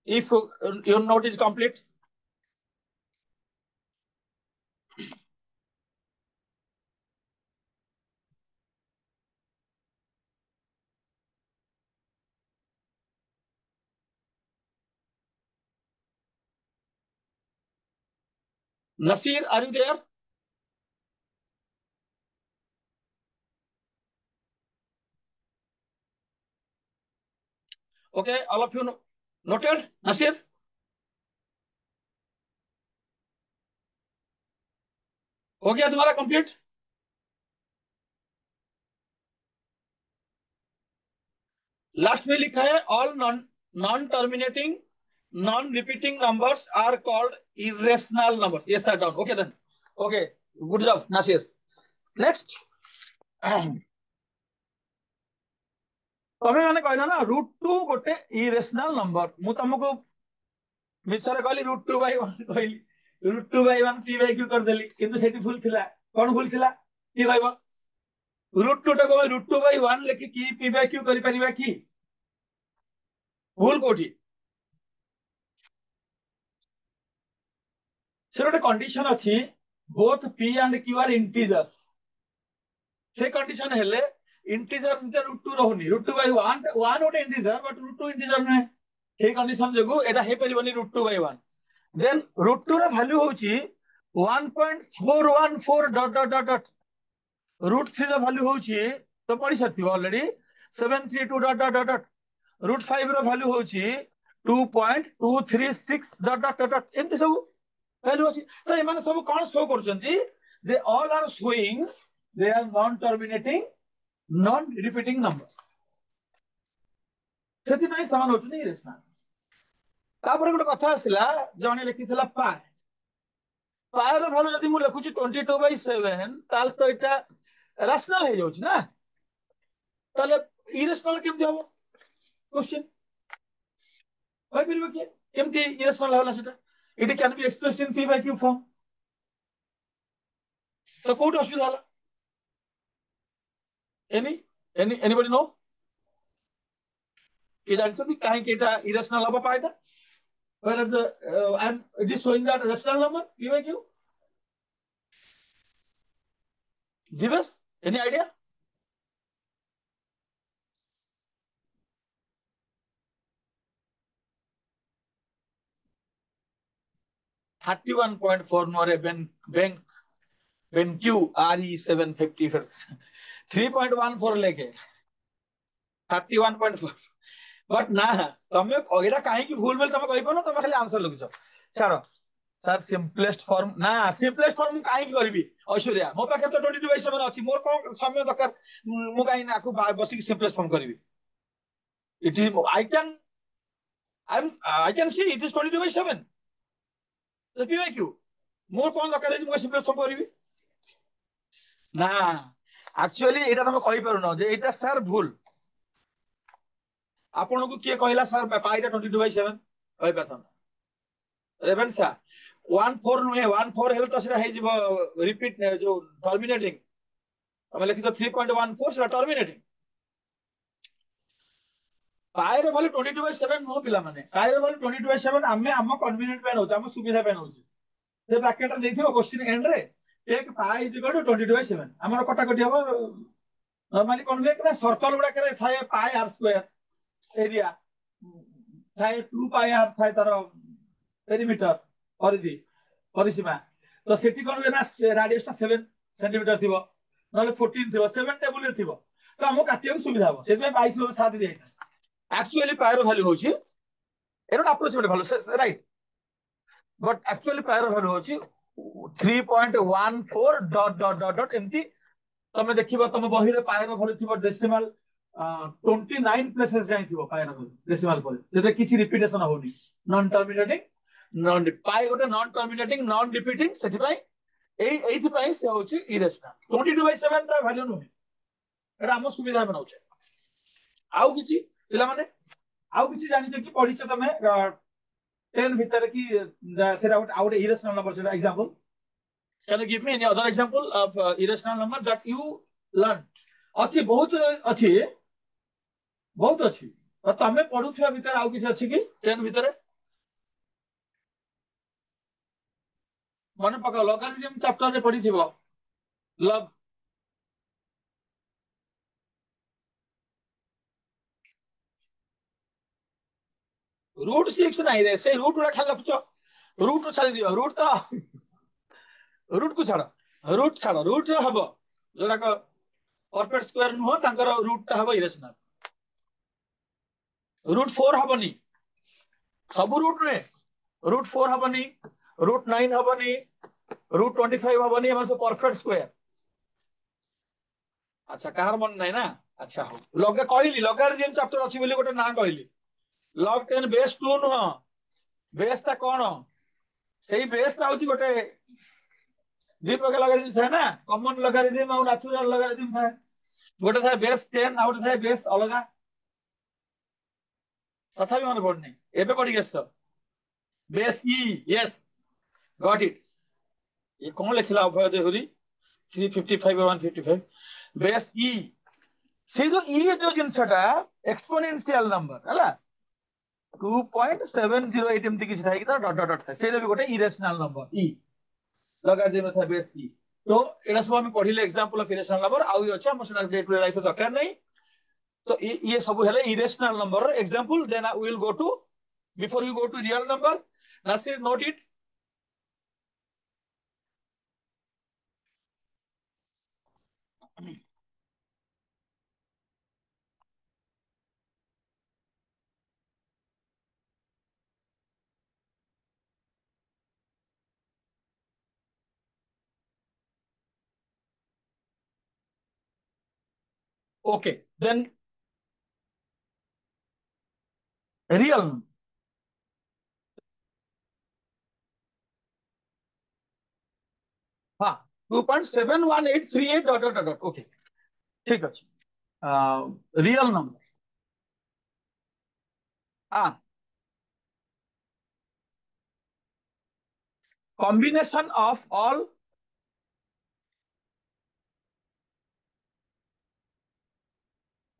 Speaker 1: if your note is complete Nasir are you there okay all of you noted Nasir हो गया तुम्हारा complete last में लिखा है all non terminating non repeating numbers are called irrational numbers yes sir down okay then okay good job Nasir next तमे माने कहला ना √2 गोटे इरेशनल नंबर मु तुमको मिछरे कहली √2/1 कहली √2/1 p/q कर देली किंतु सेठी भूल थिला कोन भूल थिला की कहबो √2 टा को √2/1 लेखि की p/q करि परिबा की भूल कोठी से गोटे कंडीशन अच्छी both p and q are integers से कंडीशन हेले इंटीजर √2 रहउनी √2/1 1 गोटे इंटीजर बट √2 इंटीजर नै से कंडीशन जगु एटा हे परिबनी √2/1 देन √2 रा वैल्यू होची 1.414 डॉट डॉट डॉट डॉट √3 रा वैल्यू होची तो पढ़ी सकती already 732 dot dot dot dot √5 रा वैल्यू होची 2.236 डॉट डॉट डॉट डॉट एंती सब वैल्यू अछि तो एमाने सब कोन शो करचंती they all are showing they are non terminating non repeating numbers सेति नै समान होचनी इरेशनल तापर गोटे कथा आसिला जने लिखिथिला पाय पाय रो वैल्यू जदी मु लिखुची 22/7 ताल तो एटा रैशनल हे जाउची ना ताले इरेशनल केमति होबो क्वेश्चन भाई फिर के केमति इरेशनल होला सेटा it can be expressed in p/q form तो कोट असुविधा होला anybody know कि जानछथि काहे कि एटा इरेशनल हबा पाइदा whereas and it is showing that rational number p/q जीवस any idea 31.4 नोरे BenQ RE 750 3.14 लेके 31.4 बट ना तमे एटा काहे कि भूल बेल तमे कहि पनो तमे खाली आंसर लिखिছো छाड़ो सर सिंपलेस्ट फॉर्म ना सिंपलेस्ट फॉर्म काहे कि करबी ऐश्वर्या मो पाखे तो 22/7 अछि मोर कोन समय दरकार मु काहे ना आकु बसी सिंपलेस्ट फॉर्म करबी it is I can see it is 22/7 the PYQ मोर कोन दरकार अछि मु सिंपलेस्ट फॉर्म करबी ना एक्चुअली एटा तमे कहि परनो जे एटा सर भूल आपन को किए कहला सर पाइटा 22/7 कहि परथन रेवेन्सा 14 नुहे 14 हेल्थ सेटा हे जिवो रिपीट जो टर्मिनेटिंग हम लिखिस 3.14 सेटा टर्मिनेटिंग पायर भले 22/7 नो पिला माने पायर भले 22/7 आमे हम कन्वीनियंट पे नउछ हम सुविधा पे नउछ से ब्रैकेट देथिबो क्वेश्चन एंड रे take pi is equal to 22/7 हमर कटा कटी हबो नॉर्मली कोन वे कि सर्कल गुडा करे थाए पाई आर स्क्वायर एरिया थाए 2 पाई आर थाए तार पेरीमीटर परिधि परिसीमा तो सेठी कोन वे ना रेडियस ता 7 सेंटीमीटर थिबो नले 14 थिबो 7 टेबल रे थिबो तो हम काटियो सुविधा हबो सेबे 22 7 दे एक्चुअली पायर वैल्यू होची एरोड approximate value right but actually पायर वैल्यू होची 3.14 डॉट डॉट डॉट डॉट एमती तमे देखिबो तमे बही रे पायर वैल्यू थिबो डेसिमल 29 प्लेसेस जाई थिबो पायर वैल्यू डेसिमल पर सेटा किछि रिपीटेशन होनी नॉन टर्मिनेटिंग नॉन पाई गोटे नॉन टर्मिनेटिंग नॉन रिपीटिंग सेठी पाई एथि पाई से होची इरेशनल 22/7 ता वैल्यू नुहे एटा हम सुविधा बनाउछे आउ किछि पिला माने आउ किछि जानि छ कि पढिछ तमे 10 भीतर की सेटा आउट irrational number सेटा example can you give me any other example of irrational number that you learned अछि बहुत अछि और तमे पढुथवा भीतर आउ किछि अछि कि 10 भीतर मन पका लॉगरिथम चैप्टर रे पढिथिबो लॉग रूट 6 नहीं रे से रूट वाला खाली लखुछ रूट छाड़ी दियो रूट छाड़ रूट हबो जोडा को परफेक्ट स्क्वायर नुह तांकर रूट ता हबो इरेशनल रूट 4 हबनी सब रूट रे रूट 4 हबनी रूट 9 हबनी रूट 25 हबनी हम सब परफेक्ट स्क्वायर अच्छा कहार मन नहीं ना अच्छा हो लग कहली लॉगरिथम चैप्टर अछि बोली गोटे ना कहली log 10 बेस 2 नुह बेस ता कोन सेही बेस ता होची गोटे दी प्रकार लॉगरिथम थाए ना कॉमन लॉगरिथम और नेचुरल लॉगरिथम थाए गोटे थाए बेस 10 आ गोटे थाए बेस अलगा तथापि मन पड़नी एबे पड़ी गेस बेस ई यस गॉट इट ये कौन लिखला अभय देहुरी 355 और 155 बेस ई से जो ई जो जिनसटा एक्सपोनेंशियल नंबर हला 2.708 एमती किछ थाए कि डॉट डॉट डॉट थाए से भी गोटे इरेशनल नंबर ई लगा दे था बेस ई तो एना सब हम पढिले एग्जांपल ऑफ इरेशनल नंबर आउ अछि हम सेना डे टू लाइफ दरकार नहीं तो ये सब हेले irrational number example then I will go to before you go to real number Nasir note it okay then real हाँ 2.71838 डॉट डॉट डॉट ओके ठीक अछि रियल नंबर हाँ combination of all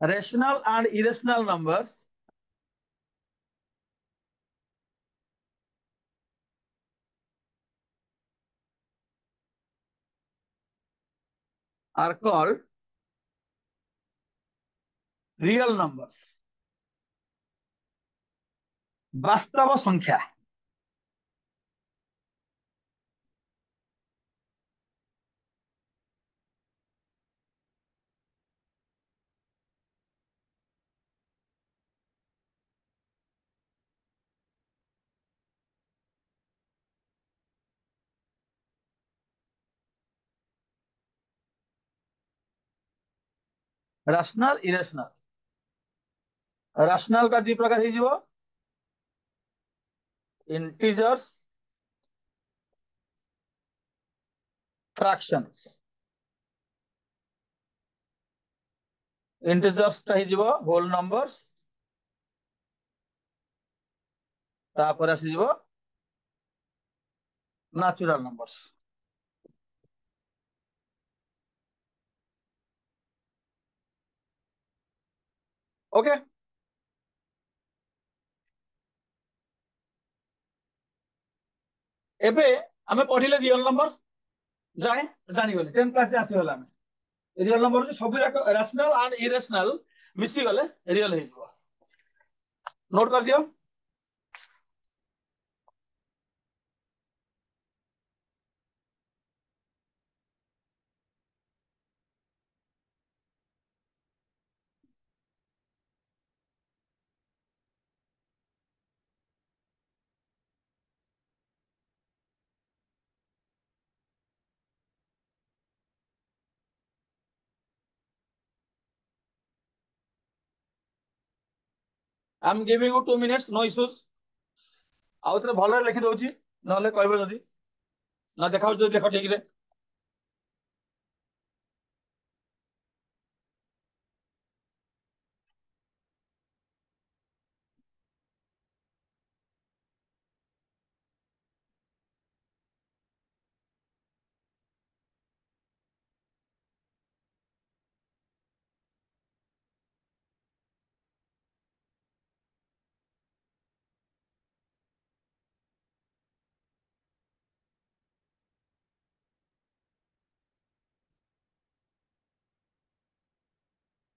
Speaker 1: rational and irrational numbers are called real numbers वास्तव संख्या rational irrational rational का दी प्रकार हो integers fractions integers हो होल नंबर्स तापर आसी natural numbers. Okay. एबे हमें पढ़िले रियल नंबर जाए जानी गले 10 क्लास आसी गला हमें रियल नंबर जो सब रैशनल एंड इरेशनल मिसी गले रियल हे जबो नोट कर दियो I am giving you 2 minutes no issues आउ थे भल लिखि दउची नले कहबे जदी ना देखाउ जदी देखो ठीक रे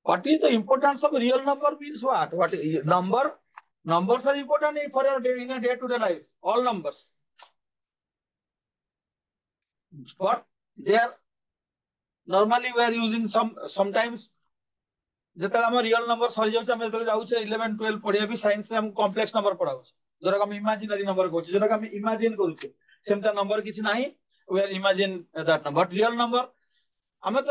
Speaker 1: what is the importance of real number means what is numbers are important for your day in a day to day life all numbers but they are normally we are using sometimes যেতବେଳେ ଆମ real number ସରିଯାଉଛି ଆମେ ଯେତେବେଳେ ଯାଉଛେ 11 12 ପଢିବା ବି science ରେ ଆମକୁ complex number ପଢାଉଛି ଯୋଉଟା ଆମେ ଇମାଜିନାରୀ ନମ୍ବର କହୁଛେ ଯୋଉଟା ଆମେ ଇମାଜିନ କରୁଛେ ସେମିତି ନମ୍ବର କିଛି ନାହିଁ we are imagine that number but real number ଆମେ ତ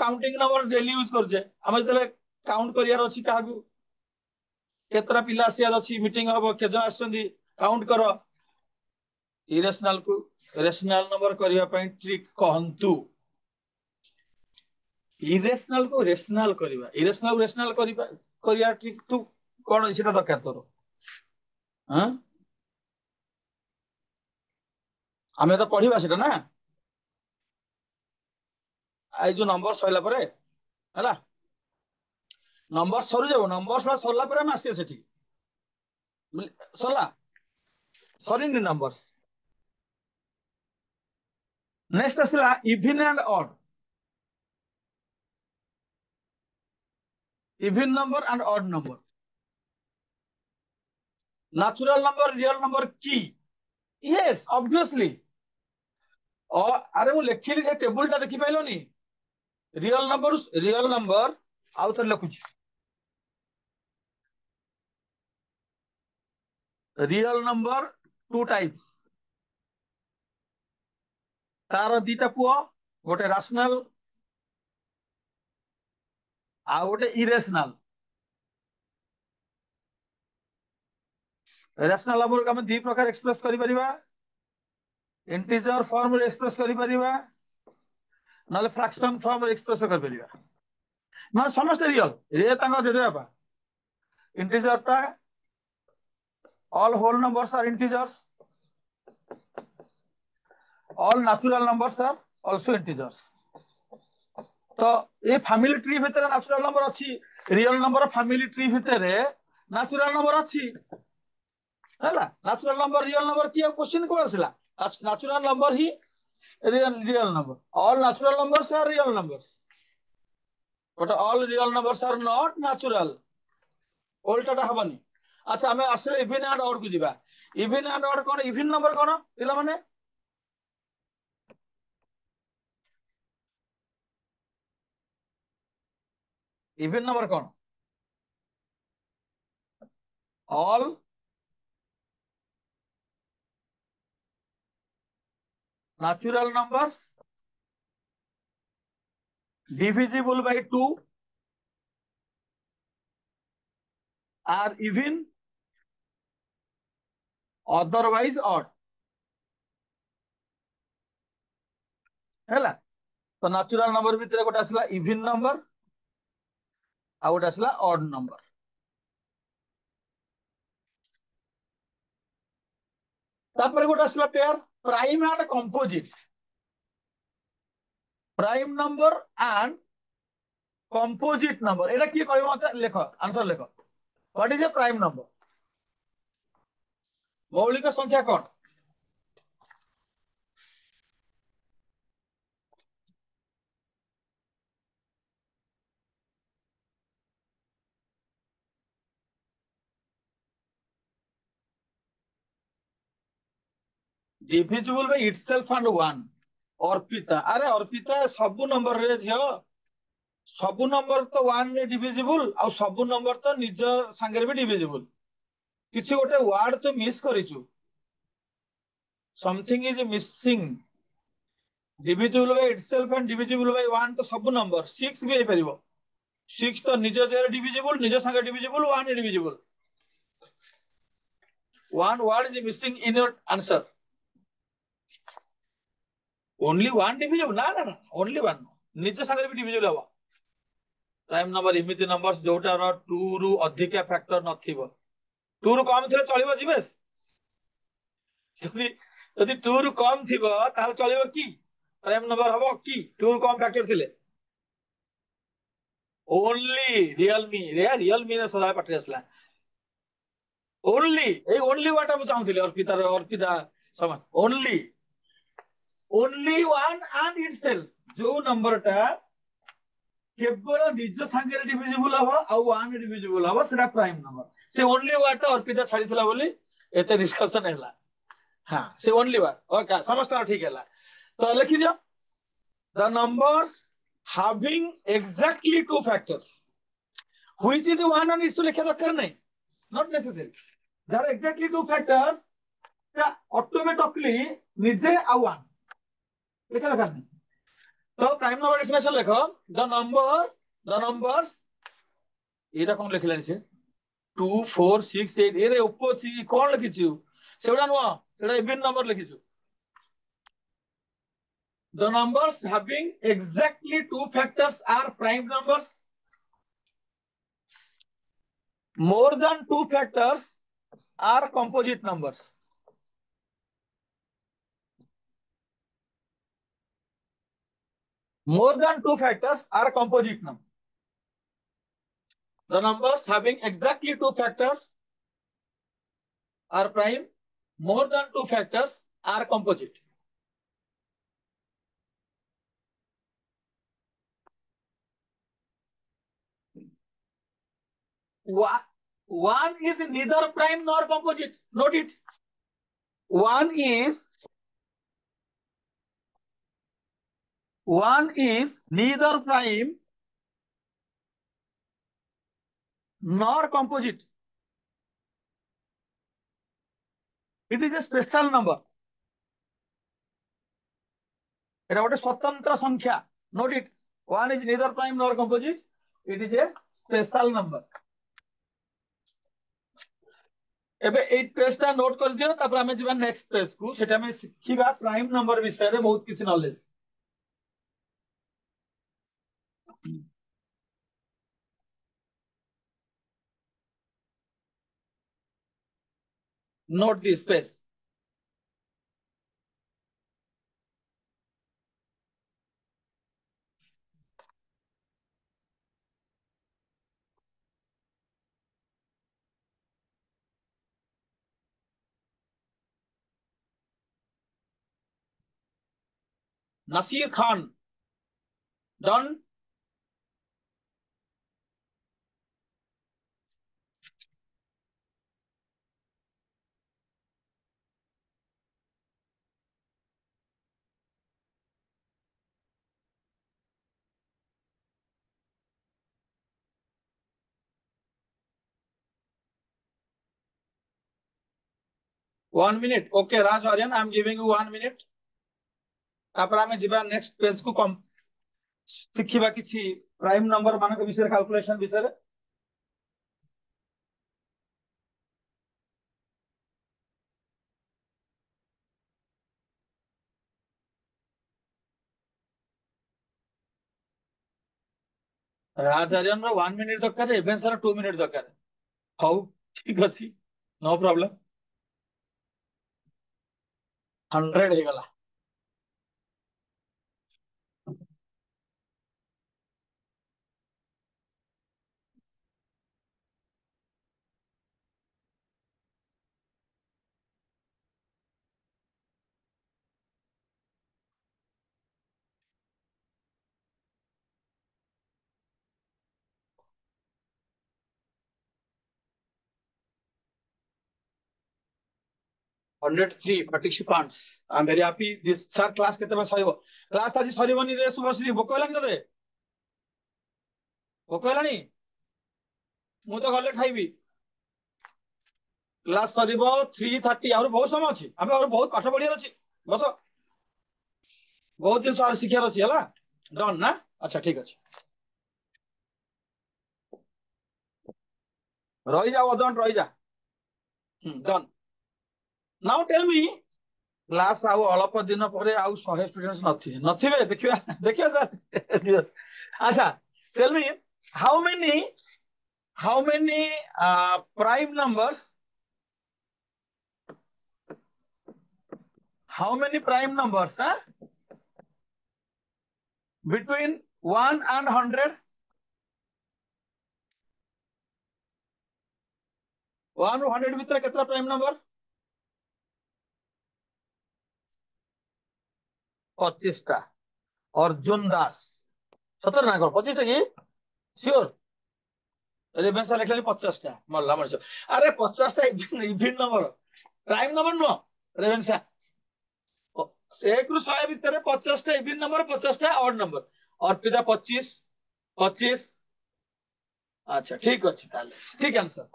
Speaker 1: କାଉଣ୍ଟିଂ ନମ୍ବର ଡେଲି ୟୁଜ କରୁଛେ ଆମେ ଯେତେବେଳେ କାଉଣ୍ଟ କରିବାର ଅଛି କାହାକୁ କେତେଟା ପିଲା ଆସିବାର ଅଛି ମିଟିଂ ହବ କେତେ ଜଣ ଆସୁଛନ୍ତି କାଉଣ୍ଟ କର ଇରେଶନାଲ କୁ ରେଶନାଲ ନମ୍ବର କରିବା ପାଇଁ ଟ୍ରିକ୍ କହନ୍ତୁ इरेशनल को रेशनल करिबा इरेशनल को रेशनल करिबा करिया ट्रिक तू कोन सेटा दरकार तोर हां हमें तो पढ़िबा सेटा ना आई जो नंबर सइला परे हला नंबर सरू जाबो नंबर सरला परे हम आसी सेठी सरला सरिन नंबर्स नेक्स्ट असला even and odd even number and odd number natural number real number की यस ऑब्वियसली और अरे वो लिखिली जे टेबल टा देखि पाइलोनी रियल नंबर आउ तर लिखुची रियल नंबर टू टाइप्स तार दीटा पुओ गोटे रैशनल आ गोटे इरेशनल रैशनल नंबर को हम दी प्रकार एक्सप्रेस करि परिबा इंटीजर फॉर्म रे एक्सप्रेस करि परिबा नाले फ्रैक्शन फॉर्म रे एक्सप्रेस करि परिबा माने समस्त रियल रे तांगा जेजे बापा इंटीजर ता all whole numbers are integers all natural numbers are also integers तो ये फैमिली ट्री भितर नेचुरल नंबर अच्छी रियल नंबर फैमिली ट्री भितर नेचुरल नंबर अच्छी हैला नेचुरल नंबर रियल नंबर की क्वेश्चन को आसला नेचुरल नंबर ही real number all natural numbers are real numbers but all real numbers are not natural उल्टाटा हबनी अच्छा हमें आसले इवन एंड ऑड को जीवा इवन एंड ऑड कोन इवन नंबर कोन पिला माने इवन नंबर कोन all natural numbers divisible by 2 are even otherwise odd हैला तो नेचुरल नंबर भितर गोटे आसला इवन नंबर आ गोटे आसला ऑड नंबर तापर गोटे आसला pair prime and composite. Prime number and composite number. এটা কি কইব মতে লেখো आंसर লেখো. What is a prime number? মৌলিক সংখ্যা কোন? Divisible by itself and one. Arpita अरे अर्पिता सबु नंबर रे झियो सबु नंबर तो 1 रे डिविजिबल आ सबु नंबर तो निज संगे भी डिविजिबल किछि गोटे वर्ड तो मिस करिछु something is missing divisible by itself and divisible by 1 तो सबु नंबर 6 भी हे परिबो 6 तो निज देर डिविजिबल निज संगे divisible 1 divisible one word is missing in your answer only one divisible ना only one निज संगे भी डिविजिबल हवा प्राइम नंबर इमिति नंबर्स जोटार 2 रु अधिका फैक्टर नथिबो 2 रु कम थिले चलिबो जीवेश यदि 2 रु कम थिबो ताल चलिबो की प्राइम नंबर हबो की 2 रु कम फैक्टर थिले ओनली रियलमी ने सदा पटरे असला ओनली ए ओनली वाटा मु चाहूथिले अर्पिता समझ ओनली वन एंड इटसेल्फ जो नंबर टा केवल निज संगे डिविजिबल हबो आ वन डिविजिबल हबो सेटा प्राइम नंबर से ओनली वर्ड तो अर्पिता छाड़ीथिला बोली एते डिस्कशन हैला हां से ओनली वर्ड ओके समस्त ठीक हैला तो लिखि दियो the numbers having exactly two factors which is one and is to लिखे दरकार नहीं not necessary there are exactly two factors automatically निजे आ वन लिखे दरकार नहीं तो प्राइम नंबर डेफिनेशन लिखो द नंबर्स एटा कोन लिखलेनी से 2 4 6 8 एरे उपसी कोन लिखिछु सेडा नो सेडा इवन नंबर लिखिछु the numbers having exactly two factors are prime numbers more than two factors are composite numbers more than two factors are composite numbers the numbers having exactly two factors are prime more than two factors are composite one is neither prime nor composite note it one is neither prime nor composite it is a special number এটা ଗୋଟେ स्वतंत्र संख्या note it one is neither prime nor composite it is a special number एबे ए पेजटा note कर दियो तापर हमें जीवा नेक्स्ट पेज को सेटा में सिखिबा प्राइम नंबर विषय रे बहुत किछि knowledge note this page 'Nasir Khan done 1 minute okay Raj Aryan I am giving you 1 minute तापर हमें जीवा नेक्स्ट पेज को कम सिखिबा किछि प्राइम नंबर मानक विषय कैलकुलेशन विषय राज आर्यन रो 1 मिनिट दरकार एवेंस रो 2 मिनिट दरकार हौ ठीक अछि नो प्रॉब्लम 100 ହେଇଗଲା। Hundred three participants I am very happy this sir class केते बजे सरिबो क्लास आज सरिबोनी रे शुभश्री भोक हेलानी तते भोक हेलानी मु तो गले खाइबी क्लास सरिबो 3:30 और बहुत समय अछि हम और बहुत पाठ पढियार अछि बस बहुत दिन सार शिक्षार अछि हला डन ना अच्छा ठीक अछि रहि जा अदन रहि जा done now tell me class आउ अल्प दिन पर आउ 100 स्टूडेंट्स नथिबे नथिबे देखिबा देखिबा सर अच्छा tell me how many how many prime numbers how many prime numbers between 1 and 100 1 ରୁ 100 ଭିତରେ କେତେଟା ପ୍ରାଇମ ନମ୍ବର 25 ଟା अर्जुन दास सतर ना कौन 25 टा की श्योर रेवेन्सा लिखले 50 टा मल्ला मर्छ अरे 50 टा even number prime number no रेवेन्सा एक रु 100 ভিতরে 50 টা इवन नंबर 50 टा ऑड नंबर अर्पिता 25 25 अच्छा ठीक अछि ताले ठीक आंसर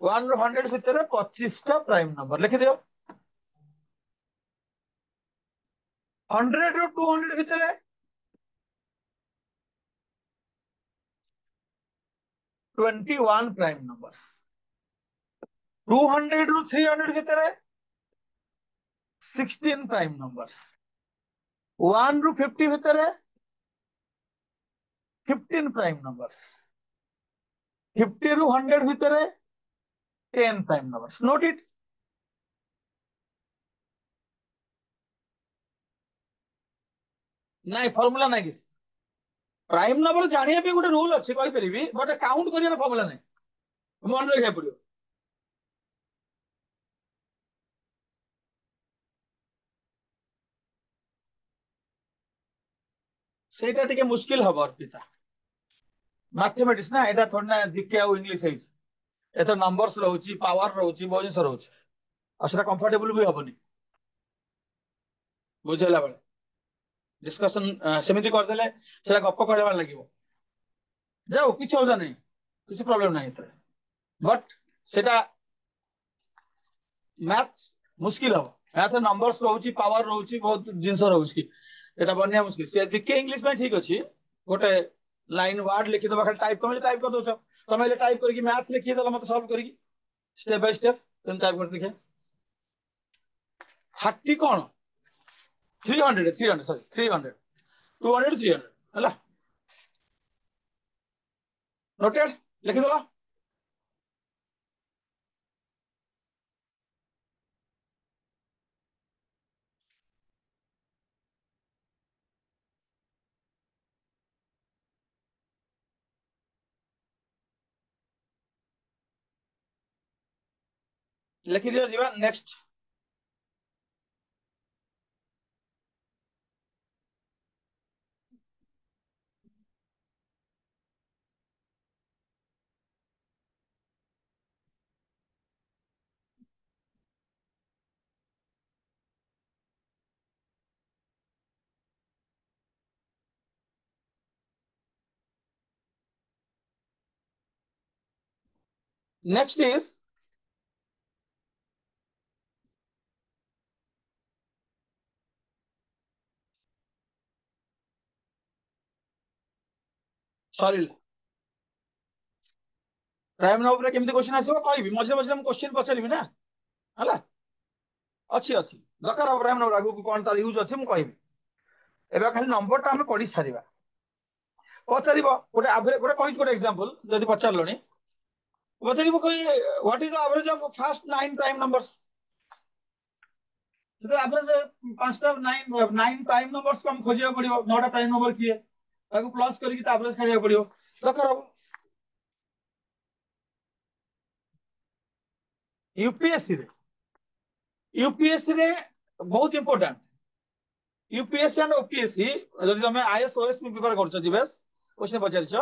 Speaker 1: 1 ରୁ 100 ଭିତରେ 25 ଟା ପ୍ରାଇମ ନମ୍ବର ଲେଖି ଦିଅ 100 ରୁ 200 ଭିତରେ 21 prime numbers 200 ରୁ 300 ଭିତରେ 16 prime numbers 1 ରୁ 50 ଭିତରେ 15 prime numbers 50 ରୁ 100 ଭିତରେ 10 prime numbers note it ନାଇଁ ଫର୍ମୁଲା ନାଇଁ କିଛି ପ୍ରାଇମ ନମ୍ବର ଜାଣିବା ପାଇଁ ଗୋଟେ ରୁଲ ଅଛି କହିପାରିବି ବଟ୍ କାଉଣ୍ଟ କରିବାର ଫର୍ମୁଲା ନାହିଁ ମନେ ରଖିବାକୁ ପଡିବ ସେଇଟା ଟିକେ ମୁସ୍କିଲ ହବ अर्पिता मैथमेटिक्स ना एटा थोड़ी ना जीके आ इंग्लिश है एथर नंबर्स रहउची पावर रहउची बहुत जिनिस रहउची आ सेटा कंफर्टेबल भी हबनी बुझेला बेले डिस्कशन सेमिति कर देले सेटा गप्प कहला वाला लागिवो जाओ किछ होजा नहीं किछ प्रॉब्लम नहीं एथरे बट सेटा मैथ मुश्किल हबो मैथ नंबर्स रहउची पावर रहउची बहुत जिनिस रहउची एटा बनिया मुश्किल से जीके इंग्लिश में ठीक अछि गोटे लाइन वर्ड लिखि दबा खाली टाइप कर दोछ तमे ले टाइप करके मैथ लिखि देला मत सॉल्व करी स्टेप बाय स्टेप तुम टाइप कर देखे 30 कोन 300 सॉरी 300 200 300 हला नोटेड लिखि देला लिखि दियो जीवा next next is sorry prime number केमती क्वेश्चन आसीबो कहबी मझे मझे हम क्वेश्चन पचारिबी ना हला अच्छी अच्छी दरकार प्राइम नंबर आगु कोन तार यूज अछि हम कहबी एबा खाली नंबर ता हम पढी सारिबा पचारिबो गोटे एवरेज गोटे कहि गोटे एग्जांपल जदि पचारलणी पचारिबो कहि what is the average of first 9 prime numbers तो एवरेज पांचटा नाइन प्राइम नंबर्स को हम खोजिया पड़ियो नौटा प्राइम नंबर किए ताको प्लस करके एवरेज काढिया पड़ियो दरकार हो यूपीएससी रे बहुत इंपोर्टेंट यूपीएससी एंड ओपीएससी जदि तुम आईएएस ओएस प्रिपेयर करछ जीवेश क्वेश्चन पचारिछ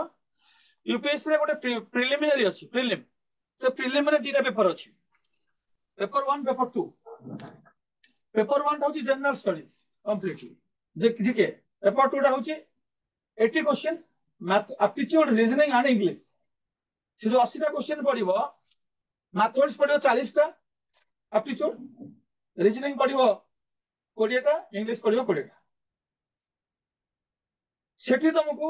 Speaker 1: यूपीएससी रे गोटे प्रिलिमिनरी अछि प्रिलिम से प्रिलिम रे दीटा पेपर अछि पेपर 1 पेपर 2 पेपर 1 होची general studies completely GK paper 2 टा होची 80 questions math aptitude reasoning and English से जो 80 टा क्वेश्चन पड़िबो मैथमेटिक्स पड़िबो 40 टा एप्टीट्यूड रीजनिंग पड़िबो 20 टा इंग्लिश पड़िबो 20 टा सेठी तुमको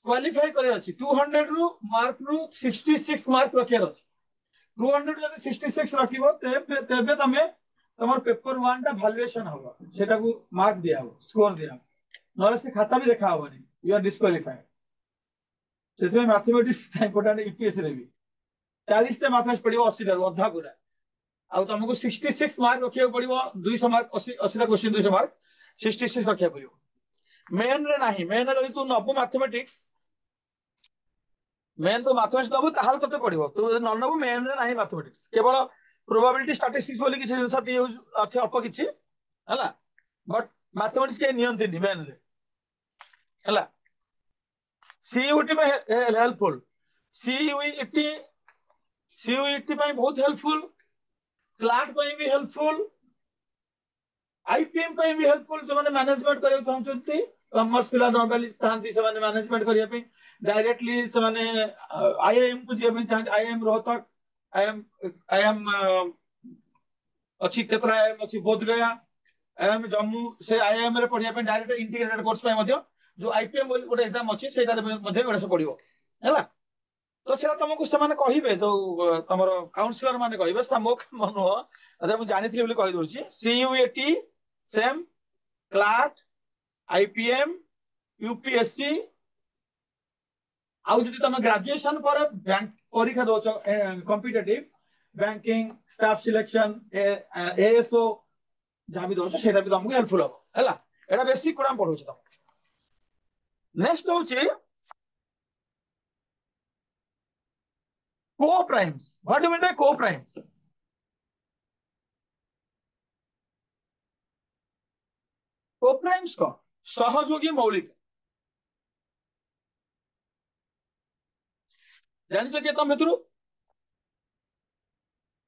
Speaker 1: क्वालिफाई करे अछि 200 रु मार्क रु 66 मार्क रखियार अछि 200 जदि 66 रखिबो तेबे तमे तमर पेपर 1 टा वैल्यूएशन होबो सेटा को मार्क दिया हो स्कोर दिया हो नले से खाता भी देखा होबनी यू आर डिस्क्वालिफाइड सेते मैथमेटिक्स इंपोर्टेंट यूपीएससी रे भी 40 टा मैथमेटिक्स पड़िबो 80 टा अधा पूरा आ तुमको 66 मार्क रखिया पड़िबो 200 मार्क 80 टा क्वेश्चन 200 मार्क 66 रखिया पड़िबो मेन रे नाही मेन रे तू नबु मैथमेटिक्स मेन तो मैथमेटिक्स नबु ताहाल तते पड़िबो तू न नबु मेन रे नाही मैथमेटिक्स केवल प्रोबेबिलिटी स्टैटिस्टिक्स बोली किसी जिंस यूज अच्छे अल्प किछि हला बट मैथमेटिक्स के नियंति नि मेन रे हला सीयूटी में हेल्पफुल सीयूटी सीयूटी में बहुत हेल्पफुल क्लार्क में भी हेल्पफुल आईपीएम पे भी हेल्पफुल जो माने मैनेजमेंट करे चाहछंती कॉमर्स पिला नॉर्मली चाहती से माने मैनेजमेंट करिया पे डायरेक्टली से माने आईआईएम को जे पे चाहते आईआईएम रोहतक आईएम अछि केतरा आईआईएम अछि बोध गया आईआईएम जम्मू से आईआईएम रे पढ़िया पे डायरेक्ट इंटीग्रेटेड कोर्स पे मध्य जो आईपीएम गोटे एग्जाम अछि सेटा रे मध्य गोटे से पढ़ियो हैला तो सेटा तुमको से माने कहिबे जो तमरो काउंसलर माने कहिबे से मो मन हो अरे मु जानिथि बोली कहि दोछि सीयूएटी सेम क्लार्क आईपीएम यूपीएससी आउ जदि तुम ग्रेजुएशन पर बैंक परीक्षा दोच competitive banking staff selection ASO जहां भी दोच सेटा भी तुमको हेल्पफुल हो हैला एटा बेसिक कोड हम पढौछ तुम नेक्स्ट होछि को primes what do mean bye को प्राइम्स को प्राइम्स को सहयोगी मौलिक जानिछ के तुम भितरु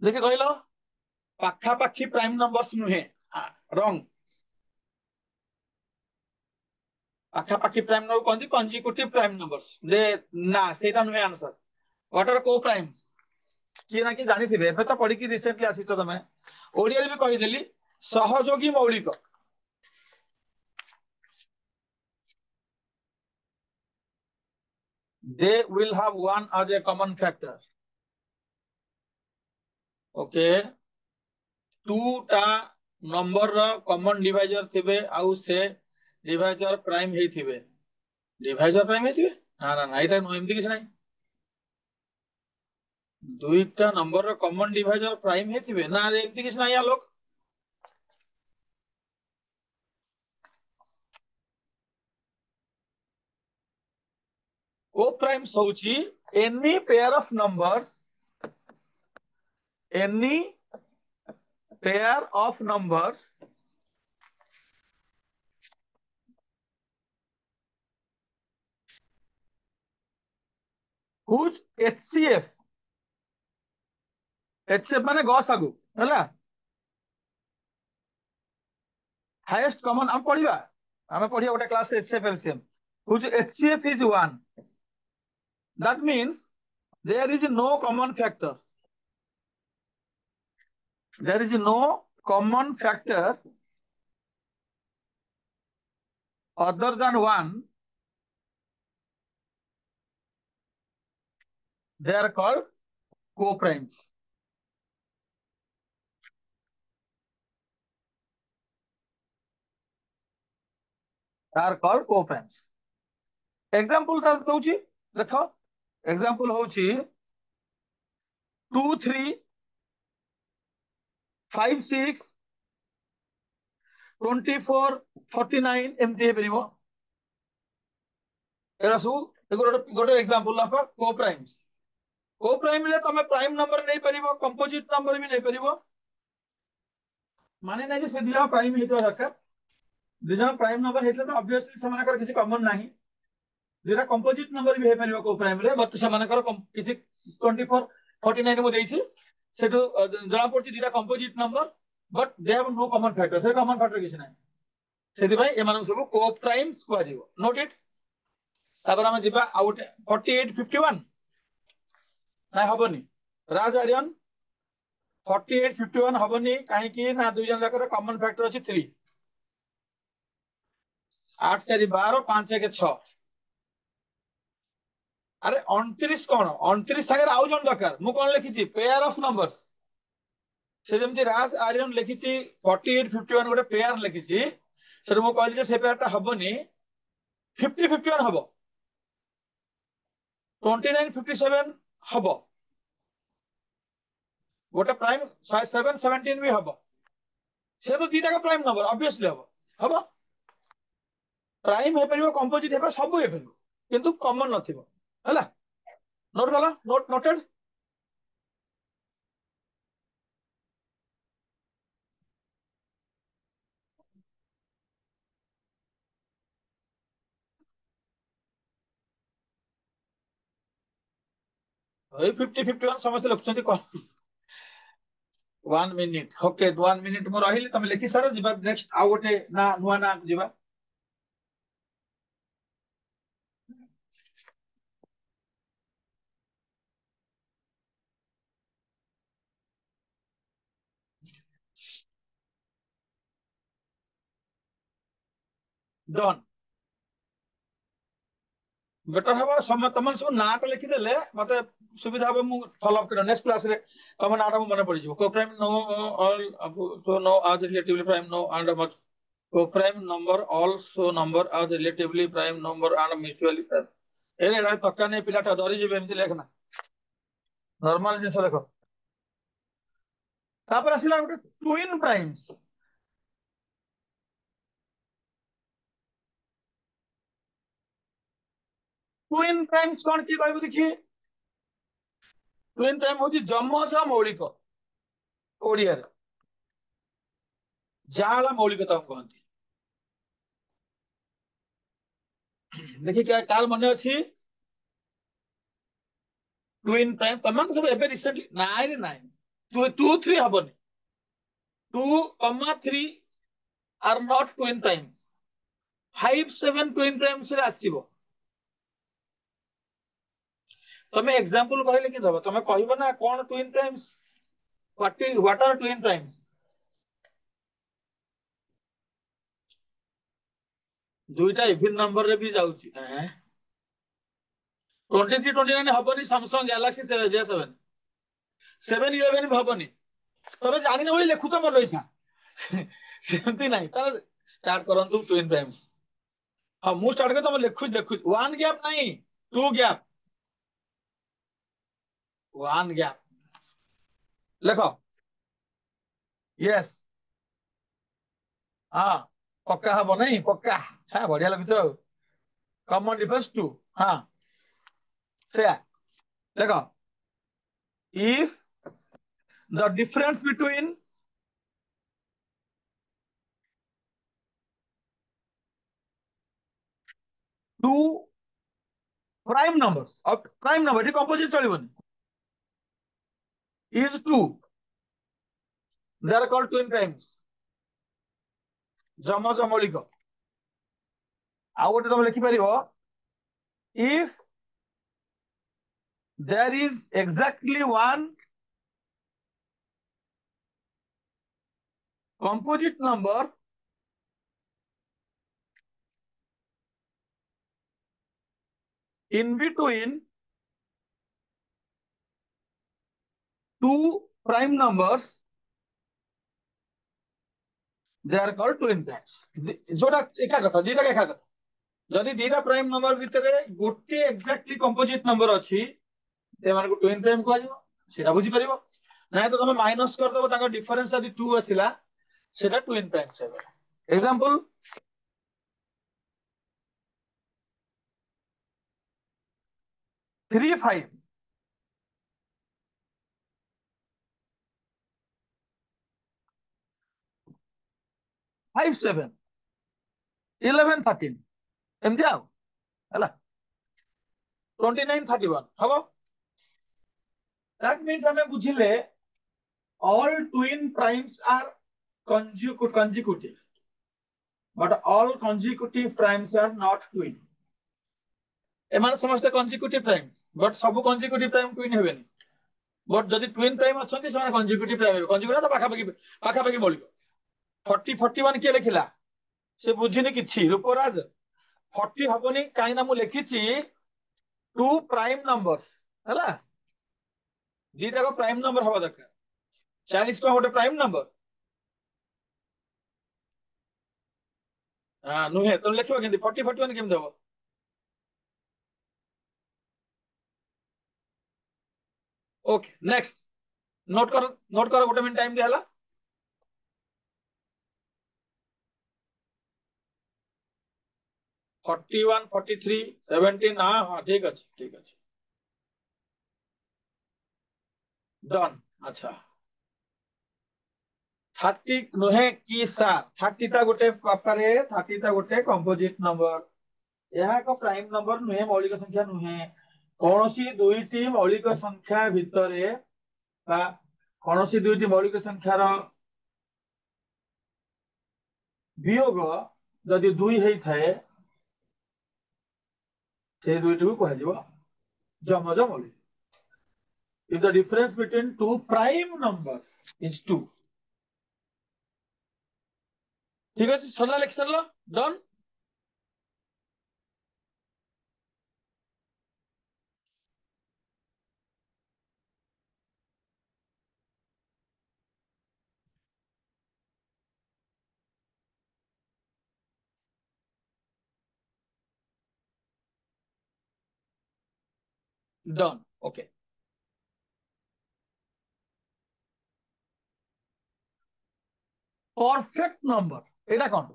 Speaker 1: देखे कहलो पाखा पाखी प्राइम नंबर्स नुहे रॉन्ग पाखा पाखी प्राइम नंबर कहती कंजिक्यूटिव प्राइम नंबर्स जे ना सेटा नुहे आंसर व्हाट आर को प्राइम्स किए ना कि जानिथिबे एबे तो पढ़ी कि रिसेंटली आसी छ तमे ओडिया भी कहि देली सहयोगी मौलिक they will have one as a common factor okay two टा नंबर रो कॉमन डिवाइजर थिबे आउ से डिवाइजर प्राइम हेथिबे डिवाइजर प्राइम हेथिबे ना ना ना एटा नो एमती किछ नाही दुईटा नंबर रो कॉमन डिवाइजर प्राइम हेथिबे ना रे एमती किछ नाही आलोक को प्राइम्स होची any pair of numbers any pair of numbers whose HCF माने गसागु हैला हाईएस्ट कॉमन हम पढ़िबा हमें पढ़िया गोटे class HCF LCM whose HCF is 1 that means there is no common factor there is no common factor other than 1 they are called co-primes are called co-primes example तार दउची देखो example होची 2 3 5 6 24 49 एमती हे परिबो era सब गोटे एग्जांपल ऑफ को primes को prime रे तमे प्राइम नंबर नै परिबो कंपोजिट नंबर भी नै परिबो माने नै जे से दिला प्राइम हेतो दरकार दिजा प्राइम नंबर हेतले तो ऑब्वियसली समानकर किसी कॉमन नाही जेटा कंपोजिट नंबर भी हे परिबो को प्राइम रे बट समानकर किसी 24 49 मु देछि सेटु जणा पड़छि दिटा composite number but they have no common factor से कॉमन फैक्टर किसी नाही सेति भाई एमान सब को प्राइम्स को आजिवो नोट इट तापर हम जिबा आउट 48 51 ना हबनी राज आर्यन 48 51 हबनी काहे कि ना दुई जन जाकर कॉमन फैक्टर अछि 3 8 4 12 5 1 6 अरे 29 कोन 29 सागर आउ जन दरकार मु कोन लिखिछि पेयर ऑफ नंबर्स से जेमति राज आर्यन लिखिछि 48 51 गोटे पेयर लिखिछि से मु कहली जे से पेयरटा हबनी 50 51 हबो 29 57 हबो गोटे प्राइम 7 17 भी हबो से तो दीटा का प्राइम नंबर ऑब्वियसली हबो हबो प्राइम हे परिबो कंपोजिट हेबा सब हे परिबो किंतु कॉमन नथिबो हला नोट कला नोट नोटेड 50 51 समस्त लिखुछंती 1 मिनिट ओके 1 मिनिट मो रहिली तमे लिखि सारो जिबा नेक्स्ट आ गोटे ना नुवा ना जिबा डन बेटर हबो समय तमन सब नाटा लिखि देले मते सुविधा हबो मु फॉलो अप कर नेक्स्ट क्लास रे तम नाटा मु मने पड़ि जिवो coprime known also known as relatively prime known and much coprime number also number as relatively prime number and mutually prime एरे तक्का नै पिलाटा डरी जिवे एमति लेखना नॉर्मल जिंस देखो तापर आसिला गोटे ट्विन प्राइम्स ट्विन प्राइम्स कोन की कहबो देखि ट्विन प्राइम होची जमज मौलिक ओडिया रे जाला मौलिकता कहंती देखि क्या कार मने अछि ट्विन प्राइम तमन सब एबे रिसेंटली नाइ रे नाइ 2 2 3 हबनी 2 3 are not twin primes 5 7 twin primes रे आसीबो तमे एग्जांपल कहले कि दबो तमे कहबो ना कोन twin primes what are twin primes दुईटा इवन नंबर रे भी जाउची 23 29 हबनी सैमसंग गैलेक्सी J7 711 भी हबनी तमे जानि न बोली लेखुछ मन इच्छा सेमती नाही तार स्टार्ट करंतु ट्विन प्राइम्स हां मु स्टार्ट कर तमे लेखु देखु वन गैप नाही टू गैप वन गैप लेखो यस हां पक्का हबो नहीं पक्का हां बढ़िया लगछ कॉमन डिफरेंस टू हां से देखो if the difference between two prime numbers of prime number it composite चलिबनी is 2 they are called twin primes जमज मौलिक आ गोटे तुम लिखि परिबो if there is exactly one composite number in between two prime numbers they are called twin primes जोटा एका कथा दीटा एका कथा जदि दीटा प्राइम नंबर भितरे गोटे एक्जाक्टली कंपोजिट नंबर अछि ते मानको ट्विन प्राइम कहजिवो सेटा बुझी परिबो नहीं तो तुम माइनस कर दबो ताको डिफरेंस यदि 2 आसिला सेटा ट्विन प्राइम्स हेबे एग्जांपल 3 5 5 7 11 13 एमती आउ हला 29 31 हबो दैट मींस हमें बुझिले all twin primes are consecutive but all consecutive primes are not twin एमान समस्त consecutive primes but सब consecutive prime twin हेबेनी बट जदि ट्विन प्राइम अछंती समान कंजिक्यूटिव प्राइम हेबे कंजिक्यूटिव तो पाखा पाखी बोलियो 40 41 के लिखिला से बुझिनी किछि रूपराज 40 हबनी काई ना मु लिखिछि टू प्राइम नंबर्स हला दीटा को प्राइम नंबर हवा दरकार 40 को गोटे प्राइम नंबर हां नुहे तो लिखिबो केंदी 40 41 केम देबो ओके नेक्स्ट नोट करो गोटे मिनिट टाइम दिहला 41 43 17 हां हां ठीक अछि डन अच्छा 30 नुहे की सा 30 टा गोटे पापारे 30 टा गोटे कंपोजिट नंबर यह एक प्राइम नंबर नुहे मौलिक संख्या नुहे कौनसी दुईटी मौलिक संख्या भितरे बा कौनसी दुईटी मौलिक संख्यार वियोग जदि 2 हेई थाए से दुईटी को कह दिबो जमज मौलिक if the difference between two prime numbers is 2 ठीक है सरला लिख Sarala done done okay perfect number एटा कौन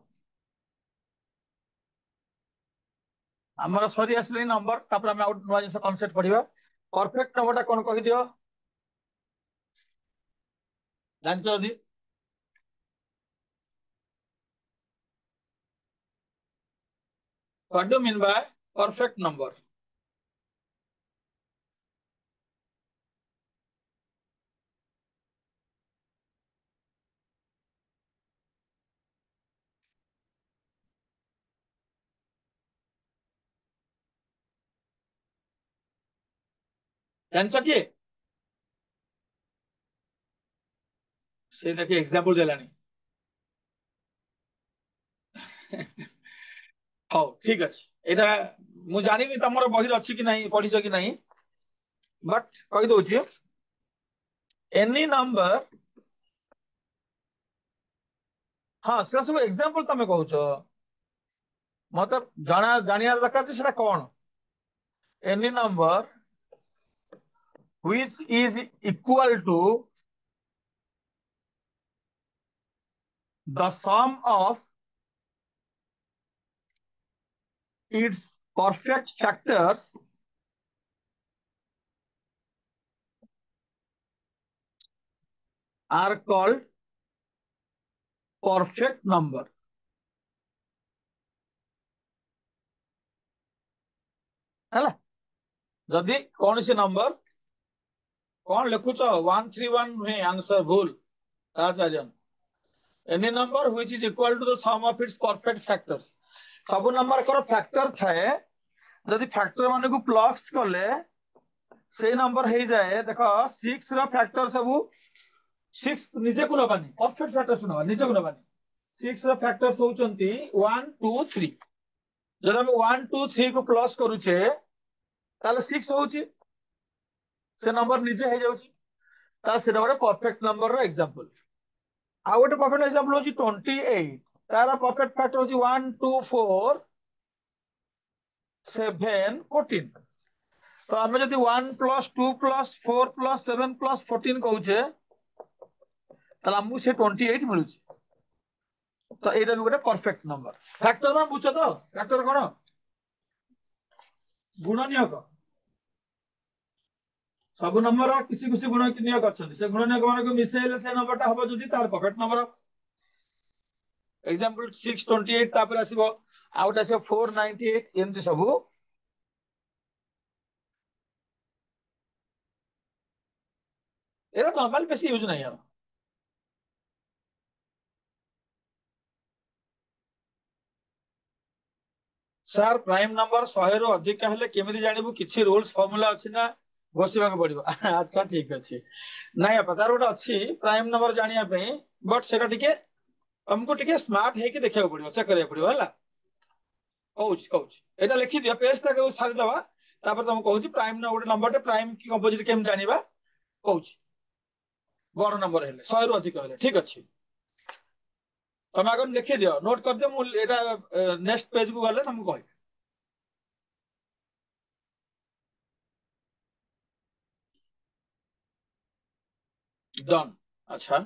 Speaker 1: आमर सरी आसले नंबर तापर हम आउट नुआ जिंस कांसेप्ट पढिबा परफेक्ट नंबर टा कोन कहि दियो जानछ जदी what do mean by perfect number जानछ की से देखि एग्जांपल देलानी हाउ ठीक अछि एटा मु जानिनी तमरो बहिर अछि कि नहीं पढिछ कि नहीं बट कहि दोछि एनी नंबर हाँ से सब एग्जांपल तमे कहउछ मतलब जानियार दरकार जे सेटा कोन any number which is equal to the sum of its perfect factors are called perfect number हैला जदि कौन सी नंबर कौन लिखुच 131 नुहे आंसर भूल आचार्य any number which is equal to the sum of its perfect factors सब नंबर कर factor थाए जदि फैक्टर माने को प्लस करले से नंबर हे जाए देखो 6 रो फैक्टर सब 6 निजे को नबानी परफेक्ट फैक्टर सुनबा निजे को नबानी 6 रो फैक्टर्स होचंती 1 2 3 जब हम 1 2 3 को प्लस करूचे ताले 6 होची से नंबर निजे हे जाउची ता सेटा गोटे परफेक्ट नंबर रो एग्जांपल आ गोटे परफेक्ट एग्जांपल होची 28 तारा परफेक्ट फैक्टर होची 1 2 4 7 14 तो हमें जदि 1 + 2 + 4 + 7 + 14 कहूचे তাহলে ଆମକୁ ସେ 28 ମିଳୁଛି। ତ ଏଇଟା ବି ଗୋଟେ ପରଫେକ୍ଟ ନମ୍ବର। ଫ୍ୟାକ୍ଟର ମାନେ ବୁଝଛ ତ? ଫ୍ୟାକ୍ଟର କଣ? ଗୁଣନୀୟକ। ସବୁ ନମ୍ବର କିଛି କିଛି ଗୁଣନୀୟକ ଅଛନ୍ତି, ସେ ଗୁଣନୀୟକ ମାନଙ୍କୁ ମିଶେଇଲେ ସେ ନମ୍ବରଟା ହବ ଯଦି ତାର ପରଫେକ୍ଟ ନମ୍ବର। ଏକ୍ସାମ୍ପଲ 628 ତାପରେ ଆସିବ ଆଉ ଗୋଟେ ଆସିବ 498 ଏମିତି ସବୁ। ଏରା ନର୍ମାଲ ବେଶୀ ୟୁଜ ନାହିଁ ଆଉ। ସାର୍ ପ୍ରାଇମ ନମ୍ବର 100 ରୁ ଅଧିକ ହେଲେ କେମିତି ଜାଣିବୁ? କିଛି ରୁଲ୍ସ ଫର୍ମୁଲା ଅଛି ନା ବସିବାକୁ ପଡିବ? ଆଚ୍ଛା ଠିକ ଅଛି। ନାଇଁ ବାପା ତାର ଗୋଟେ ଅଛି ପ୍ରାଇମ ନମ୍ବର ଜାଣିବା ପାଇଁ, ବଟ୍ ସେଟା ଟିକେ ତମକୁ ଟିକେ ସ୍ମାର୍ଟ ହେଇକି ଦେଖିବାକୁ ପଡିବ, ଚେକ୍ କରିବାକୁ ପଡିବ ହେଲା। କହୁଛି ଏଇଟା ଲେଖିଦିଅ, ପେଜ ଟା ସାରିଦବା, ତାପରେ ତମକୁ କହୁଛି ପ୍ରାଇମ ଗୋଟେ ନମ୍ବରଟେ ପ୍ରାଇମ କି କମ୍ପୋଜିଟ କେମିତି ଜାଣିବା କହୁଛି। ବଡ ନମ୍ବର ହେଲେ 100 ରୁ ଅଧିକ ହେଲେ ଠିକ ଅଛି। ତମେ ଆଗ ଲେଖିଦିଅ, ନୋଟ କରିଦିଅ, ମୁଁ ଏଇଟା ନେକ୍ସଟ ପେଜ କୁ ଗଲେ ତମକୁ କହିବି। ଡନ୍। ଆଚ୍ଛା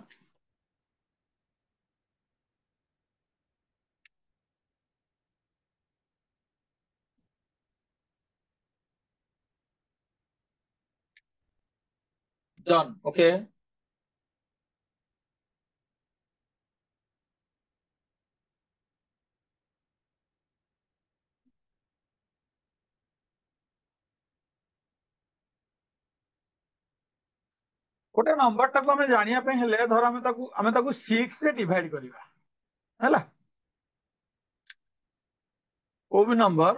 Speaker 1: ଡନ୍ ଓକେ। ଗୋଟେ ନମ୍ବରଟାକୁ ଆମେ ଜାଣିବା ପାଇଁ ହେଲେ ଧର ଆମେ ତାକୁ 6 ରେ ଡିଭାଇଡ କରିବା ହେଲା। କୋଉ ବି ନମ୍ବର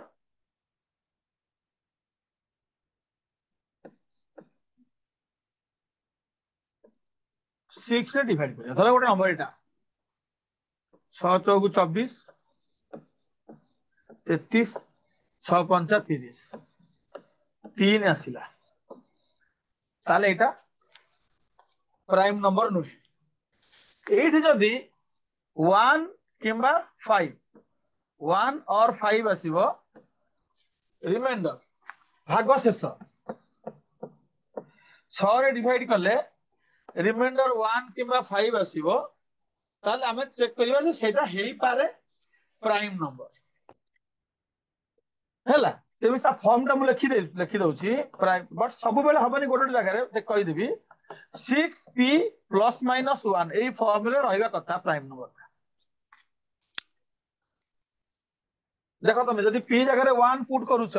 Speaker 1: 6 ରେ ଡିଭାଇଡ କରିବା। ଧର ଗୋଟେ ନମ୍ବର ଏଇଟା 6 ଚଉକୁ 24, 33, 6 ପଞ୍ଚା 30, 3 ଆସିଲା, ତାହେଲେ ଏଇଟା ପ୍ରାଇମ ନମ୍ବର ନୁହେଁ। ଏଇଠି ଯଦି 1 କିମ୍ବା 5, 1 ଅର୍ 5 ଆସିବ, ରିମାଇଣ୍ଡର ଭାଗ ଶେଷ 6 ରେ ଡିଭାଇଡ କଲେ ରିମାଇଣ୍ଡର 1 କିମ୍ବା 5 ଆସିବ, ତାହେଲେ ଆମେ ଚେକ୍ କରିବା ଯେ ସେଇଟା ହେଇପାରେ ପ୍ରାଇମ ନମ୍ବର ହେଲା। ତେବେ ତା ଫର୍ମ ଟା ମୁଁ ଲେଖିଦଉଛି, ବଟ୍ ସବୁବେଳେ ହବନି, ଗୋଟେ ଗୋଟେ ଜାଗାରେ କହିଦେବି 6p ପ୍ଲସ ମାଇନସ 1 ଏଇ ଫର୍ମରେ ରହିବା କଥା ପ୍ରାଇମ ନମ୍ବର। ଦେଖ ତମେ ଯଦି p ଜାଗାରେ 1 ପୁଟ୍ କରୁଛ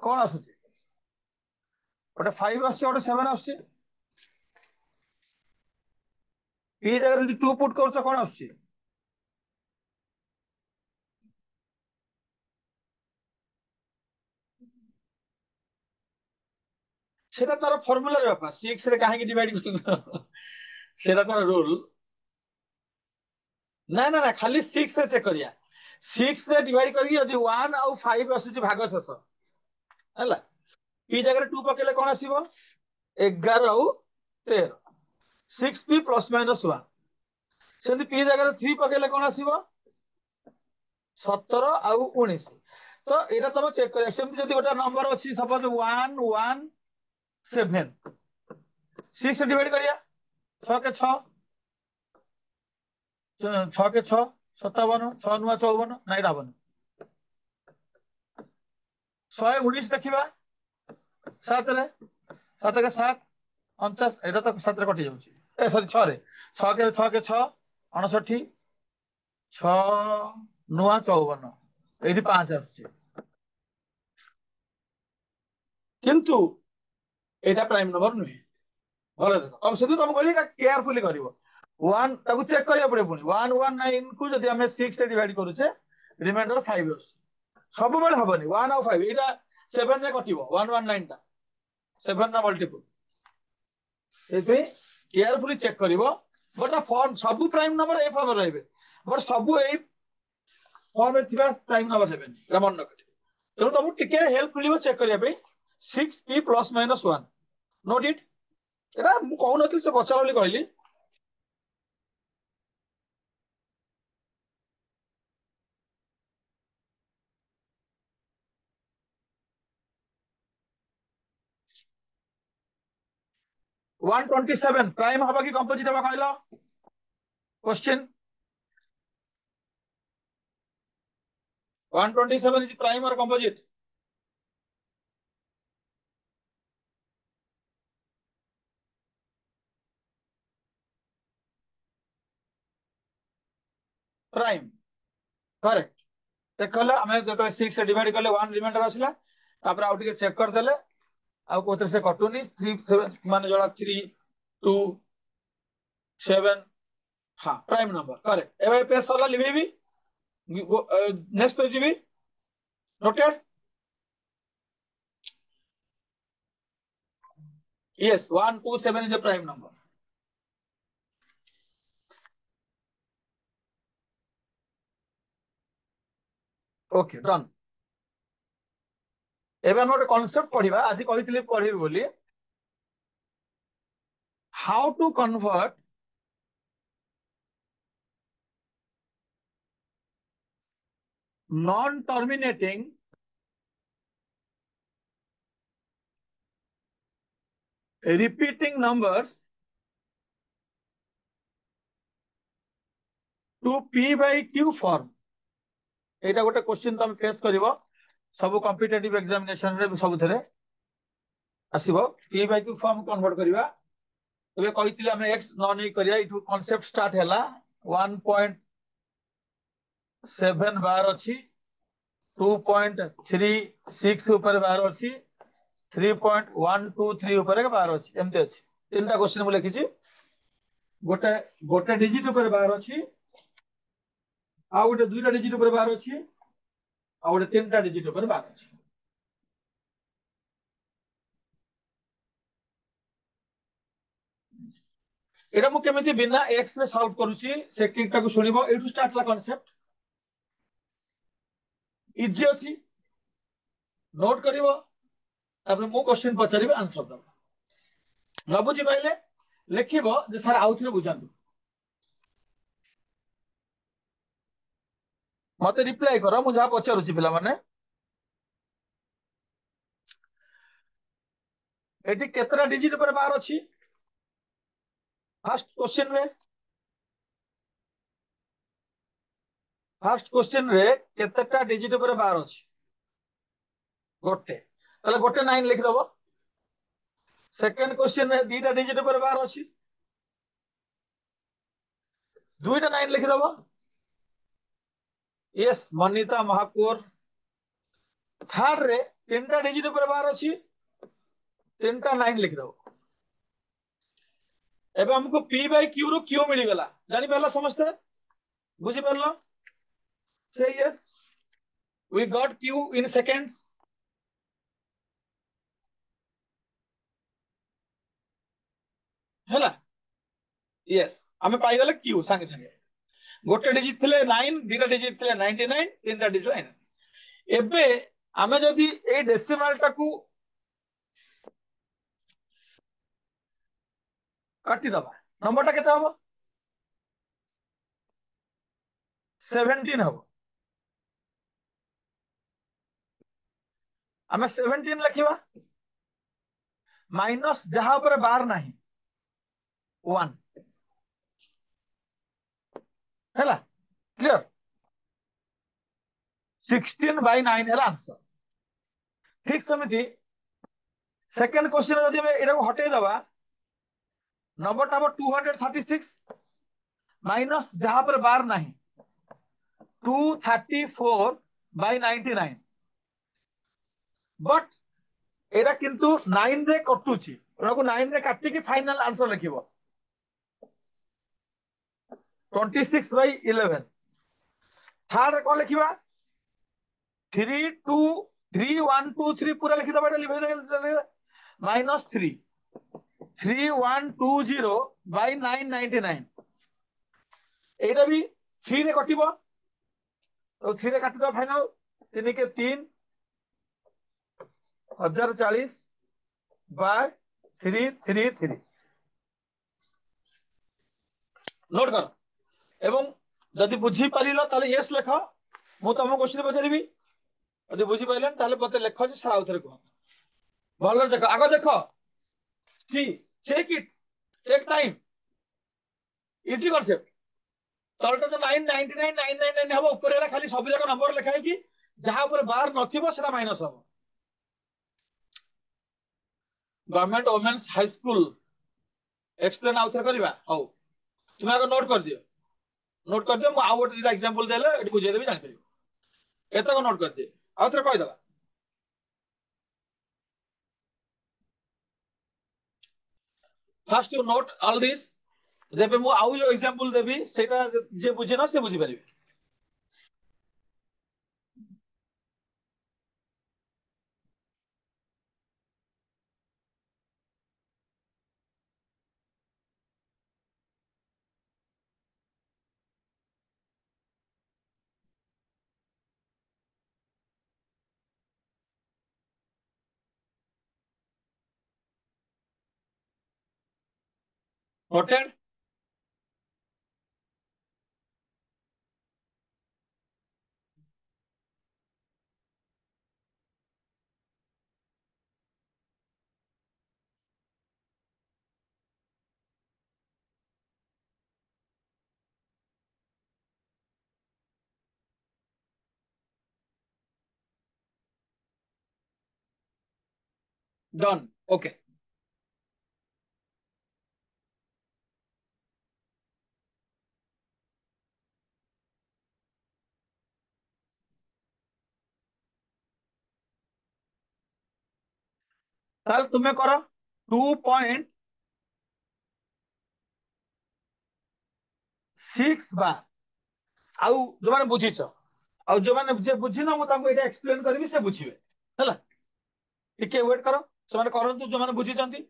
Speaker 1: କଣ ଆସୁଛି? ଗୋଟେ 5 ଆସୁଛି, ଗୋଟେ 7 ଆସୁଛି। p ଜାଗାରେ ଯଦି 2 ପୁଟ୍ କରୁଛ କଣ ଆସୁଛି? সেটা তার ফর্মুলার ব্যাপার, 6 রে কাহিଁକି ডিভাইড କରିବ সেটা তার রুল। ନା ନା ନା ଖାଲି 6 ରେ ଚେକ୍ କରିବା। 6 ରେ ଡିଭାଇଡ କରିକି ଯଦି 1 ଆଉ 5 ଆସୁଛି ଭାଗ ଶେଷ ହେଲା, p ଜାଗାରେ 2 ପକେଇଲେ କଣ ଆସିବ? 11 ଆଉ 13, 6p ପ୍ଲସ ମାଇନସ 1। ସେମିତି p ଜାଗାରେ 3 ପକେଇଲେ କଣ ଆସିବ? 17 ଆଉ 19। ତ ଏଇଟା ତମେ ଚେକ୍ କରିବା। ସେମିତି ଯଦି ଗୋଟେ ନମ୍ବର ଅଛି ସପୋଜ 1 1 7, 6 ରେ ଡିଭାଇଡ କରିବା, 6 କେ 6, 6 କେ 6 57, 6 ନୂଆ 54, ନା ଏଇଟା ହବନି। 119 ଦେଖିବା 7 ରେ, 7 କେ 7 49, ଏଇଟା ତ 7 ରେ କଟି ଯାଉଛି, ସରି 6 ରେ, 6 କେ 6 69, 6 ନୂଆ 54, ଏଇଠି 5 ଆସୁଛି। କିନ୍ତୁ ଏଇଟା ପ୍ରାଇମ ନମ୍ବର ନୁହେଁ। ଭଲ ଦେଖ, ଆଉ ସେଥିପାଇଁ ତମକୁ କହିଲି ଏଇଟା କେୟାରଫୁଲି କରିବ। 1 ତାକୁ ଚେକ୍ କରିବାକୁ ପଡିବ। ପୁଣି 119 କୁ ଯଦି ଆମେ 6 ରେ ଡିଭାଇଡ କରୁଛେ ରିମାଇଣ୍ଡର 5 ଆସୁଛି। ସବୁବେଳେ ହବନି 1 ଆଉ 5, ଏଇଟା 7 ରେ କଟିବ 119 ଟା 7 ନା ମଲ୍ଟିପୁଲ। ସେଇଥିପାଇଁ କେୟାରଫୁଲି ଚେକ୍ କରିବ। ବଟ୍ ତା ଫର୍ମ ସବୁ ପ୍ରାଇମ ନମ୍ବର ଏ ଫର୍ମରେ ରହିବେ, ବଟ୍ ସବୁ ଏଇ ଫର୍ମରେ ଥିବା ପ୍ରାଇମ ନମ୍ବର ହେବେନି, ଏଟା ମନେ ରଖିଥିବେ। ତେଣୁ ତମକୁ ଟିକେ ହେଲ୍ପ ମିଳିବ ଚେକ୍ କରିବା ପାଇଁ। 6p ପ୍ଲସ ମାଇନସ 1 ନୋଟ୍ ଇଟ୍। ଏଟା ମୁଁ କହୁନଥିଲି, ସେ ପଚାର ବୋଲି କହିଲି। 127 प्राइम हवा कि कंपोजिट हवा कहलो क्वेश्चन 127 इज प्राइम और कंपोजिट प्राइम करेक्ट देखला हमें जतले 6 से डिवाइड करले 1 रिमाइंडर आसिला तापर आउ टिके चेक कर देले आउ कोथरे से कटुनी 3 7 माने जोड़ा 3 2 7 हां प्राइम नंबर करेक्ट एबे पेज सला लिबेबी नेक्स्ट पेज भी noted yes 127 is a prime number okay done एबे हम ଗୋଟେ कॉन्सेप्ट पढिबा आजि कहितली पढिबी बोली how to convert non terminating repeating numbers to p by q form एटा गोटे क्वेश्चन तुम फेस करिवो सब कॉम्पिटिटिव एग्जामिनेशन रे सब थरे आसीबो p by q form convert करिवा तबे कहितले हम x न नै करिया इटू कांसेप्ट स्टार्ट हैला 1.7 बार अछि 2.36 ऊपर बार अछि 3.123 ऊपर के बार अछि एमते अछि तीनटा क्वेश्चन मु लिखि छी गोटे गोटे डिजिट ऊपर बार अछि आ गोटे दुईटा डिजिट ऊपर बार अछि आ गोटे तीनटा डिजिट ऊपर बार अछि एटा मु केमिति बिना x रे सॉल्व करूची से टिकटा को सुनिबो एटू स्टार्ट ला कांसेप्ट इजी अछि नोट करिवो तापर मु क्वेश्चन पचारिबे आंसर दबो न बुझी पाइले लिखिबो जे सर आउथरे बुझांतु मते रिप्लाई करो मु जा पचारुची पिला माने एटी केतरा डिजिट पर बार अछि फर्स्ट क्वेश्चन रे केतटा डिजिट पर बार अछि गोटे तले गोटे 9 लिख दबो सेकंड क्वेश्चन रे दीटा डिजिट पर बार अछि दुईटा 9 लिख दबो यस मनीता महाकुर थर्ड रे तीनटा डिजिट पर बार अछि तीनटा 9 लिख दबो एबे हमको p by q row q मिली गेला जानि पहला समझते बुझी परलो से yes we got q in seconds हैला यस हमें पाई गेले q संगे संगे गोटे डिजिट थिले 9 दीटा डिजिट थिले 99 तीनटा डिजिट 9 एबे आमे जदी ए डेसिमल टाकू काटी दबा नंबरटा केते हबो 17 हबो आमे 17 लिखिबा माइनस जहां पर बार नाही 1 हैला क्लियर 16/9 हैला आंसर ठीक समिति सेकंड क्वेश्चन जदी हम एटा को हटे दबा नंबरटा हबो 236 माइनस जहां पर बार नाही 234/99 बट एटा किंतु 9 रे कटुची एटा को 9 रे काटी की फाइनल आंसर लिखिबो 26/11 थर्ड को लिखिबा 3 2 3 1 2 3 पूरा लिखि दबा लिखि दे माइनस 3 3120/999 एटा भी 3 रे कटिबो तो 3 रे काटी दो फाइनल 3 के 3 1040/333 नोट कर एवं जदि बुझी परिलो ताले यस लेख मु तुम क्वेश्चन पचारिबी जदि बुझी पाइलन ताले पते लेख जे सर आउथरे कह भलो देखो आगो देखो 3 check it take time easy concept तलटा तो 999,999 हम ऊपर खाली सब जाक नंबर लिखाई कि जहां ऊपर बार नथिबो सेटा माइनस हम government women's high school explain आउथर करबा हौ तुम आगे नोट कर दियो मु आउ गोटे एग्जांपल देले एटी बुझे देबी जानि परिबो एतक नोट कर दियो आउथर कहि दबा first you note all this जेबे मु आउ जो एग्जांपल देबी सेटा जे बुझे ना से बुझी परिबे नोटेड डन ओके ताल तुम्हें करो 2.6 बार आउ जो माने बुझीच आउ जो माने जे बुझिनो मु तांको एटा एक्सप्लेन करबी से बुझिबे हला टिके वेट करो से माने करंतु जो माने बुझिचंती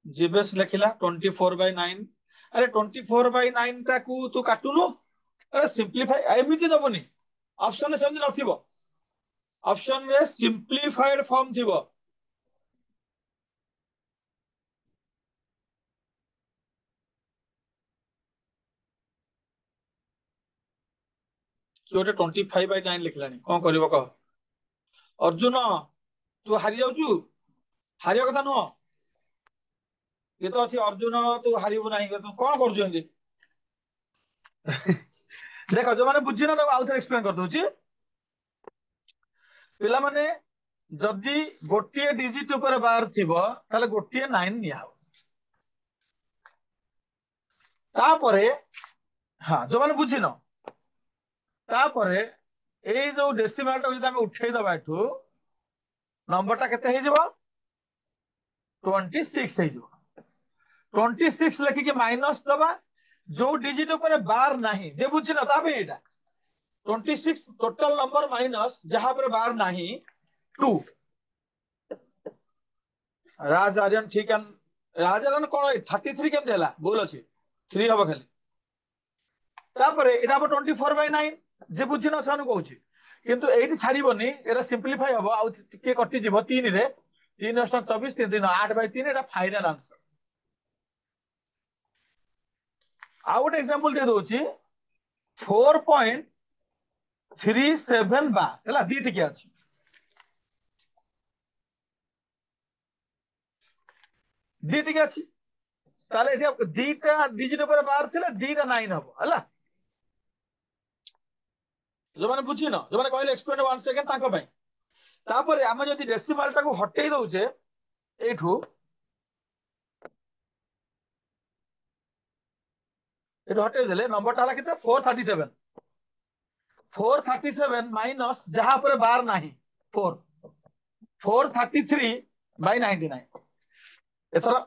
Speaker 1: जीबेस लिखिला 24/9 अरे 24/9 टा को तू काटुनु अरे सिंपलीफाई एमिति दबनी ऑप्शन रे सेमति नथिबो ऑप्शन रे सिंपलीफाइड फॉर्म थिबो कि ओटे 25/9 लिखलानी कोन करबो कह अर्जुन तू हारि जाउचु हारियो कथा नुह ये तो अछि अर्जुन तू हारिबो नाही तू कोन करजु एंदी देखो जो माने बुझिनो तो आउथर एक्सप्लेन कर दोची पिला माने जदि गोटिए डिजिट ऊपर बार थिबो ताले गोटिए 9 निया हो तापरे हां जो माने बुझिनो तापरे एई जो डेसिमल टा जदि हम उठेई दबा एठू नंबर टा केते हे जिवो 26 हे जिवो 26 लेखिके माइनस दबा जो डिजिट ऊपर बार नाही जे बुझिनो ताबे एटा 26 टोटल नंबर माइनस जहां पर बार नाही 2 राज आर्यन ठीक है राज आर्यन कोन 33 केम देला भूल अछि 3 हबो खाली तापरे एटा 24/9 जे बुझिनो सान कहूची किंतु एठी छाड़ीबनी एटा सिंपलीफाई हबो आ टिके कटि जिवो 3 रे 3 अष्ट 24 3 3 8/3 एटा फाइनल आंसर आ गोटे एग्जांपल दे दोची 4.37 बा हला दी टिके अछि दी टिके अछि ताले एठी दीटा डिजिट ऊपर बार थिले दीटा 9 हबो हला जो माने बुझिनो जो माने कहले एक्सप्लेन 1 सेकंड ताको पय तापर आमे जदि डेसिमल टाको हटेई दउचे एठू एठू हटेई देले नंबर टा हला केते 437 437 माइनस जहां पर बार नाही 4 433/99 एथरा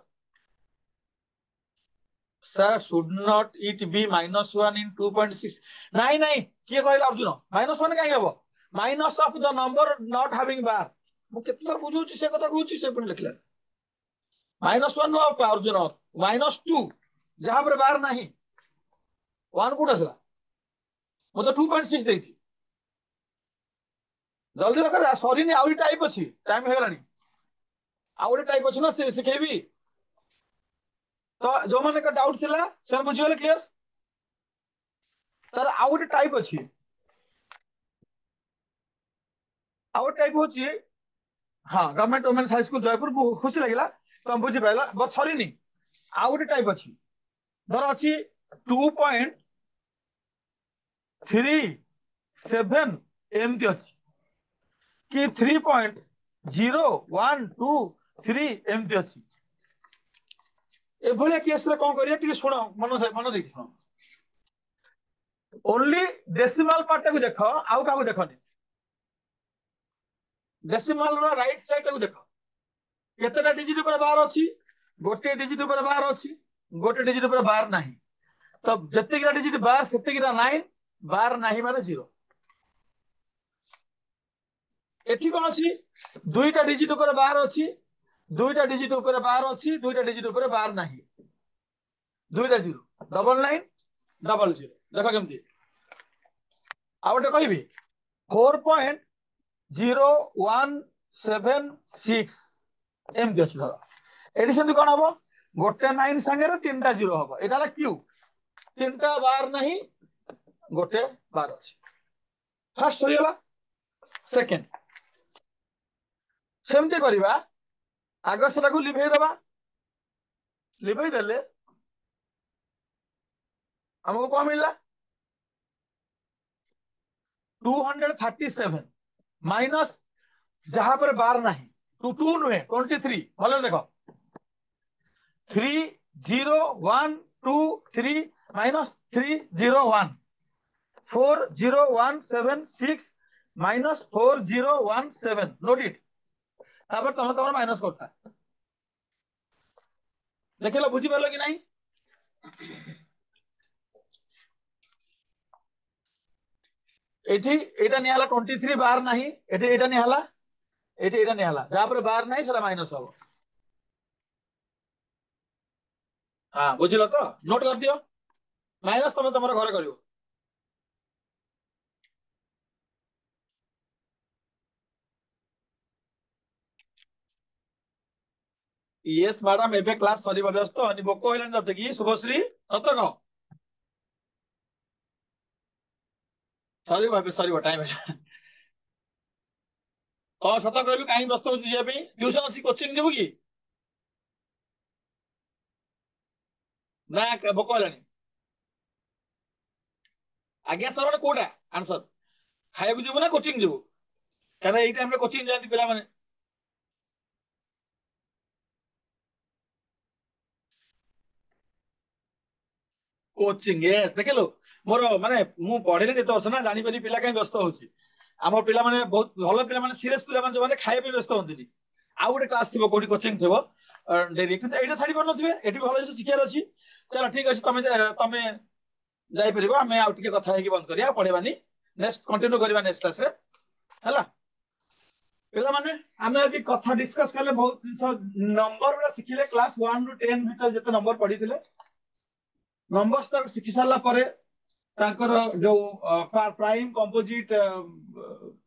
Speaker 1: sir should not it be -1 in 2.6 नाही नाही किए कहला अर्जुन -1 काई हबो minus of the number not having bar मु केते थर बुझुची से कथा कहूची से पण लिखला -1 नो अर्जुन -2 जहां पर बार नाही 1 कोड असला मु तो 2.6 देछि जल्दी कर सॉरी नहीं आउरी टाइप अछि टाइम हे गलानी आउरी टाइप अछि ना से सिखेबी तो जो माने का डाउट थिला से बुझी गेले क्लियर तार आउट टाइप अछि आउट टाइप होची हाँ government women's high school Jeypore खुशी लगिला तुम बुझी पाइला बट सरीनी आउ गोटे टाइप अच्छी धर अच्छी 2.37 एमती अच्छी कि 3.0123 एमती अच्छी एभलिया केस रे कौन करिया टिके शुण मन मन देखि शुण ओनली डेसिमल पार्ट को देख आउ का देखनी डेसिमल रो राइट साइड को देख केतेटा डिजिट ऊपर बार अछि गोटे डिजिट ऊपर बार अछि गोटे डिजिट ऊपर बार नाही तो जत्तेगिरा डिजिट बार सेत्तेगिरा 9 बार नाही माने 0 एठी कोन अछि दुईटा डिजिट ऊपर बार अछि दुईटा डिजिट ऊपर बार अछि दुईटा डिजिट ऊपर बार नाही दुईटा 0 डबल 9 डबल 0 देखो केमती आ गोटे कहबी 4.0176 एमती अछि धर एठी सेंति कोन हबो गोटे 9 संगे तीनटा 0 हबो एटा ला क्यू तीनटा बार नहीं गोटे बार अछि फर्स्ट होइला सेकंड सेमती करिबा आग सेटा को लिभेई दबा लिभेई देले हमको कौन मिलला 237 माइनस जहां पर बार नहीं 2 नुहे 23 भले देखो 30123 माइनस 301 40176 माइनस 4017 नोट इट तापर तुम तुम माइनस करता देखिल बुझी पार कि नहीं एठी एटा निहाला 23 बार नहीं एठी एटा निहाला एठी एटा निहाला जहां पर बार नहीं सेला माइनस हो हां बुझिलो तो नोट कर दियो माइनस तुम तुम घर करियो यस मैडम एबे क्लास सरी व्यस्त अनि बोको होइलन जते कि शुभश्री सत कह सरी टाइम सत कहलु काई व्यस्त होची जे पे ट्यूशन अछि कोचिंग जेबु कि ना बोको होइलानी आज्ञा सर कोटा आंसर खाइबु जेबु ना कोचिंग जेबु काना एई टाइम रे कोचिंग जाती पिला माने कोचिंग यस देखलो मोर माने मु पढिले केते वर्ष ना जानि परि पिला काई व्यस्त होची आम पिला माने बहुत भलो पिला माने सीरियस पिला माने जो माने खाइ पे व्यस्त होंतिनी आउ गोटे क्लास थिबो कोठी कोचिंग थिबो डेरी किंतु एटा छाडी पर नथिबे एठी भलो जे सिखियार अछि चलो ठीक अछि तमे जाई परिबो हमें आउ टिके कथा हेकी बंद करिया पढेबानी नेक्स्ट कंटिन्यू करिबा नेक्स्ट क्लास रे हला पिला माने आमे आज कथा डिस्कस करले बहुत नंबर गुडा शिखिले क्लास 1 रु 10 भीतर जते नंबर पढिथिले नंबर्स तक शिखि सारला परे ताकर जो prime composite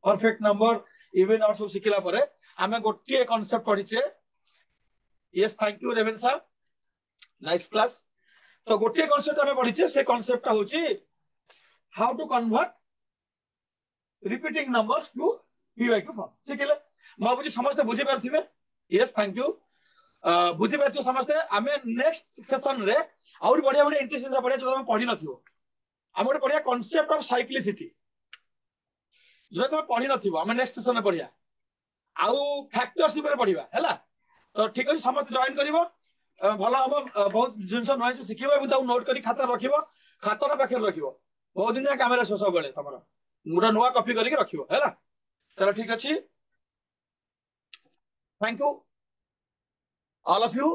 Speaker 1: perfect number even और सब शिखिला परे आमे गोटे कांसेप्ट पढिछे यस थैंक यू रेवेन साहब नाइस क्लास तो गोटे कांसेप्ट आमे पढिछे से कांसेप्ट होची how to convert repeating numbers to PYQ form शिखिले म बुझी समस्त बुझी पारथिबे यस थैंक यू बुझी पारथियो समस्त आमे नेक्स्ट सेशन रे और बढ़िया बढ़िया इंटरेस्टिंग बढ़िया जो तुम पढ़ी नथिबो हम गोटे बढ़िया कांसेप्ट ऑफ साइक्लिसिटी जो तुम पढ़ी नथिबो हम नेक्स्ट सेशन रे बढ़िया आउ फैक्टर्स ऊपर पढ़िबा हैला तो ठीक अछि समस्त जॉइन करिवो भलो हम बहुत जिंस नय से सिखिबो एबं ताऊ नोट करी खाता रखिबो खाता पाखे रखिबो बहुत दिन कैमरा सब बेले तमरो गोटे नुआ कॉपी करके रखिबो हैला चलो ठीक अछि thank you all of you